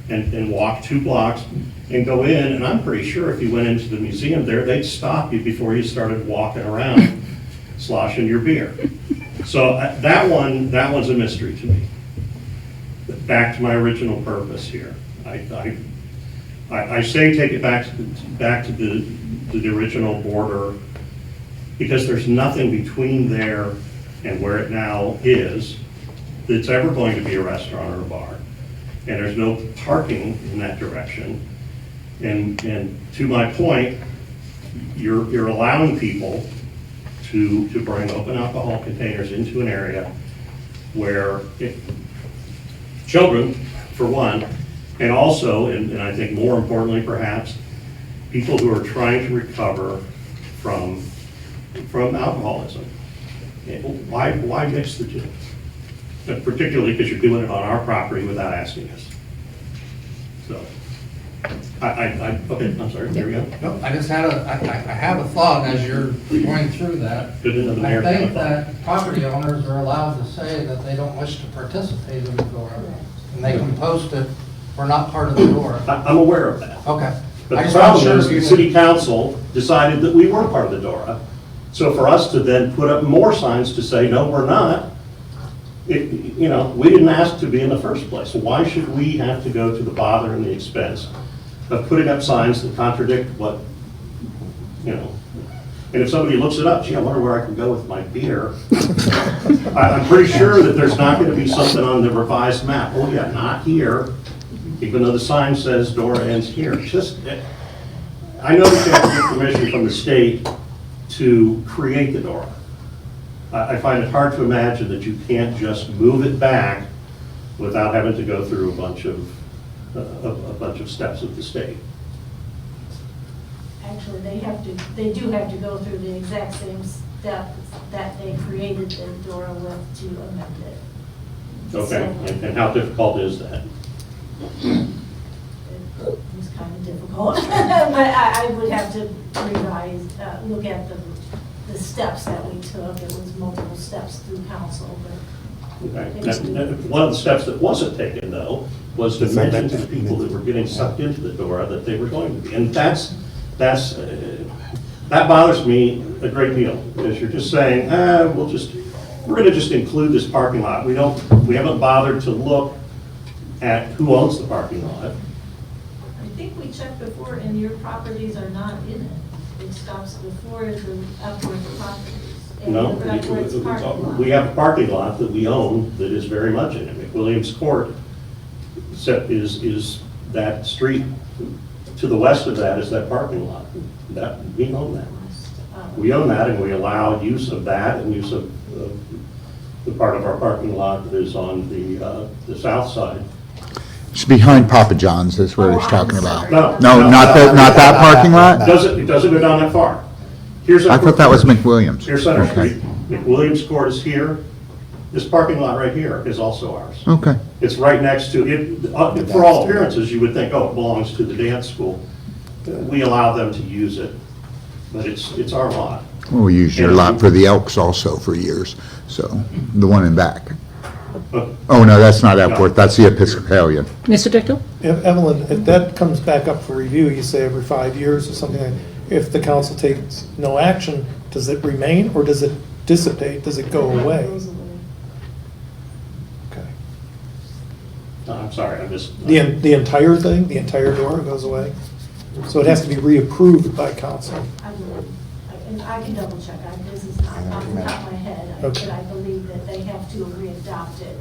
and walk 2 blocks and go in, and I'm pretty sure if you went into the museum there, they'd stop you before you started walking around sloshing your beer. So that one's a mystery to me. But back to my original purpose here. I say take it back to the original border because there's nothing between there and where it now is that's ever going to be a restaurant or a bar. And there's no parking in that direction. And to my point, you're allowing people to bring open alcohol containers into an area where children, for one, and also, and I think more importantly perhaps, people who are trying to recover from alcoholism. Why mix the two? Particularly because you're doing it on our property without asking us. So, okay, I'm sorry, there we go. No, I just had I have a thought as you're going through that. Good to know the mayor I had a think thought. that property owners are allowed to say that they don't wish to participate in the DORA. And they can post it, we're not part of the DORA. I'm aware of that. Okay. But the problem is, the city council decided that we were part of the DORA. So for us to then put up more signs to say, no, we're not, we didn't ask to be in the first place. Why should we have to go to the bother and the expense of putting up signs that contradict what, and if somebody looks it up, gee, I wonder where I can go with my beer. I'm pretty sure that there's not going to be something on the revised map. Oh yeah, not here, even though the sign says door ends here. I know that you have to get permission from the state to create the door. I find it hard to imagine that you can't just move it back without having to go through a bunch of steps of the state. Actually, they do have to go through the exact same steps that they created the door with to amend it. Okay, and how difficult is that? It's kind of difficult, but I would have to revise, look at the steps that we took. It was multiple steps through council, but. Okay. One of the steps that wasn't taken, though, was to mention to the people that were getting sucked into the door that they were going to be. And that bothers me a great deal, because you're just saying, we're going to just include this parking lot. We haven't bothered to look at who owns the parking lot. I think we checked before, and your properties are not in it. It stops before the upward properties. No, we have a parking lot that we own that is very much in it. McWilliams Court is that street. To the west of that is that parking lot. We own that. We own that, and we allow use of that and use of the part of our parking lot that is on the south side. It's behind Papa John's, is what he's talking about. No, not that parking lot? It doesn't go down that far. I thought that was McWilliams. Here's Center Okay. Street. McWilliams Court is here. This parking lot right here is also ours. Okay. It's right next to it. For all appearances, you would think, oh, it belongs to the dance school. We allow them to use it, but it's our lot. Well, we used your lot for the Elks also for years, so, the one in back. Oh, no, that's not Epworth, that's the Episcopalian. Mr. Dickel? Evelyn, if that comes back up for review, you say every 5 years or something, like if the council takes no action, does it remain or does it dissipate? Does it go away? Okay. No, I'm sorry, I missed. The entire thing, the entire door goes away? So it has to be reapproved by council? I believe, and I can double check, this is not off the top of my head, but I believe that they have to re-adopt it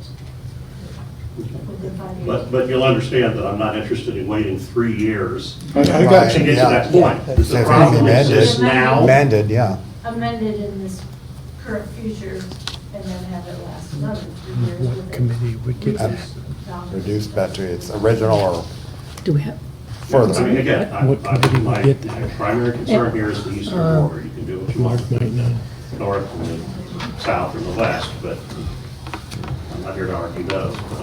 within 5 years. But you'll understand that I'm not interested in waiting 3 years I to got get you. to that point. The problem is now. Amended, yeah. Amended in this current future, and then have it last another 3 years with it. Committee would get reduced down. Reduced back to its original or Do we have? further. I mean, again, What committee my would get that? primary concern here is the eastern border. You can do what you want, Mark might know. north and the south and the west, but I'm not here to argue those. But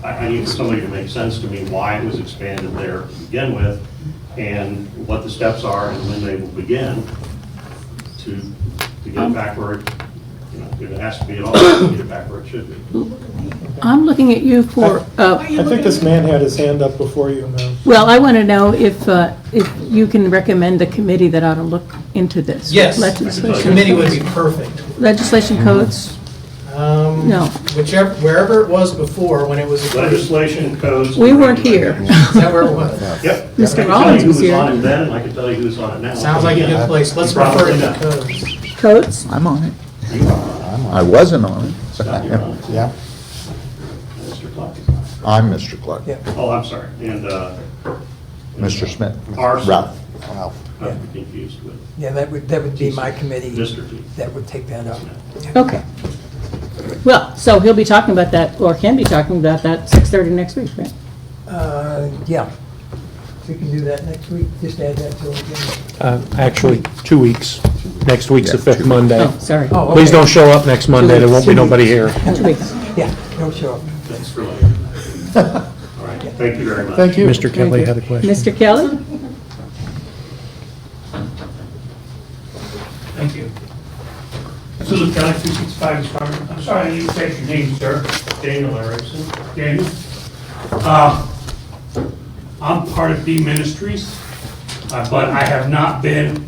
I need somebody to make sense to me why it was expanded there to begin with, and what the steps are and when they will begin to get it back where if it has to be at all, to get it back where it should be. I'm looking at you for, I think this man had his hand up before you, ma'am. well, I want to know if you can recommend the committee that ought to look into this. Yes, the Legislation. committee would be perfect. Legislation codes? No. Wherever it was before, when it was. Legislation, codes. We weren't here. Is that where it was? Yep. Mr. I Rollins can was tell you who was here. on it then, and I can tell you who's on it now. Sounds like a good place. Let's refer to the codes. Codes? I'm on it. I wasn't on it. Scott, you're on it. Yeah. Mr. Clark is on it. I'm Mr. Clark. Oh, I'm sorry. And Mr. Smith. Ralph. Ralph. I'm confused with Yeah, that would be my committee Mr. T. that would take that up. Okay. Well, so he'll be talking about that, or can be talking about that 6:30 next week, right? Yeah. We can do that next week, just add that to the agenda. Actually, 2 weeks. Next week's the fifth Monday. Oh, sorry. Oh, Please okay. don't show up next Monday, there won't be nobody here. 2 weeks. Yeah, no show. Thanks for letting me know. All right, thank you very much. Thank you. Mr. Kelly had a question. Mr. Kelly? Thank you. Philip Kelly, 265 Department. I'm sorry, I didn't catch your name, sir. Daniel Erickson. Daniel. I'm part of B Ministries, but I have not been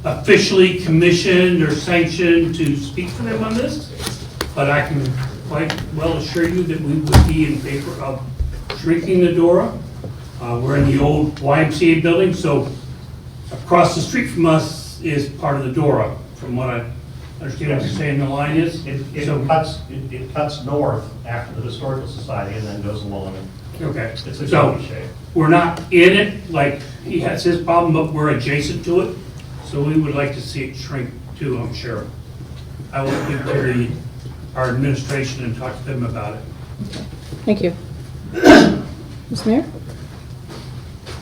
officially commissioned or sanctioned to speak for them on this. but I can quite well assure you that we would be in favor of shrinking the DORA. We're in the old YMCA building, so across the street from us is part of the DORA, from what I understand what you're saying the line is. It cuts north after the Historical Society and then goes along. Okay, It's a so jockey shape. we're not in it, like he has his problem, but we're adjacent to it. So we would like to see it shrink too, I'm sure. I will speak to our administration and talk to them about it. Thank you. Ms. Mayor?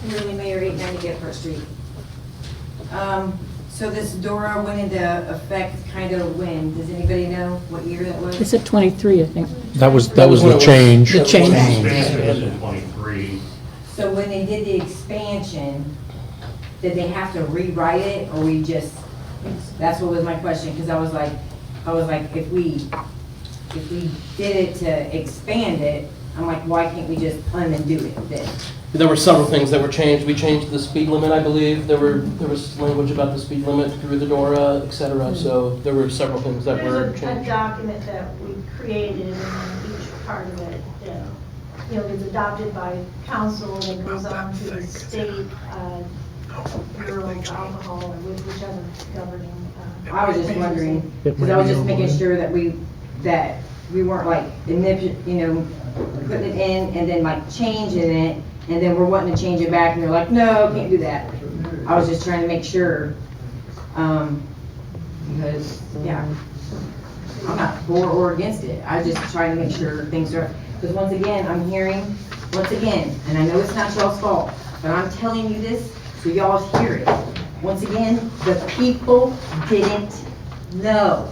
Really, Mayor, 890 Get First Street. So this DORA went into effect kind of when? Does anybody know what year that was? They said 23, I think. That was the change. The change. Expansion was in 23. So when they did the expansion, did they have to rewrite it, or we just, that's what was my question, because I was like, if we did it to expand it, I'm like, why can't we just undo it then? There were several things that were changed. We changed the speed limit, I believe. There was language about the speed limit through the DORA, et cetera. So there were several things that were There's a changed. document that we created, and then each part of it, is adopted by council and goes on to the state Bureau of Alcohol, or whichever governing. I was just wondering, because I was just making sure that we weren't like, putting it in and then like changing it, and then we're wanting to change it back, and they're like, no, can't do that. I was just trying to make sure, because, yeah, I'm not for or against it. I just trying to make sure things are, because once again, I'm hearing, and I know it's not y'all's fault, but I'm telling you this so y'all hear it. Once again, the people didn't know.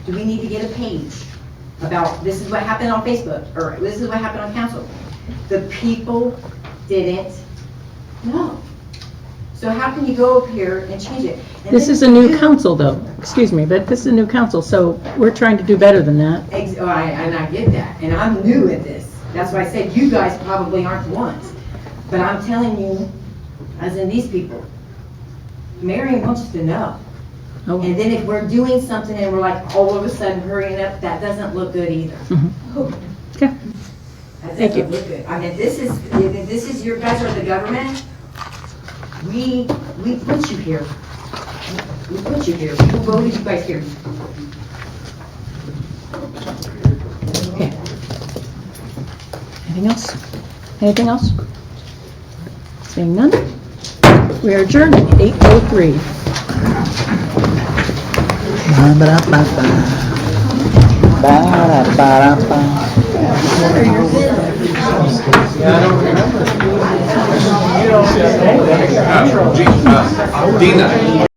Do we need to get a page about this is what happened on Facebook, or this is what happened on council? The people didn't know. So how can you go up here and change it? And This then is a new council, though. Excuse me, but this is a new council, so we're trying to do better than that. And I get that, and I'm new at this. That's why I said you guys probably aren't the ones. But I'm telling you, as in these people, Marion wants us to know. Oh. And then if we're doing something and we're like all of a sudden hurrying up, that doesn't look good either. Okay. That Thank you. doesn't look good. I mean, if this is your guys are the government, we put you here. We put you here. Who voted you guys here? Okay. Anything else? Anything else? Seeing none? We are adjourned at 8:03. Dina.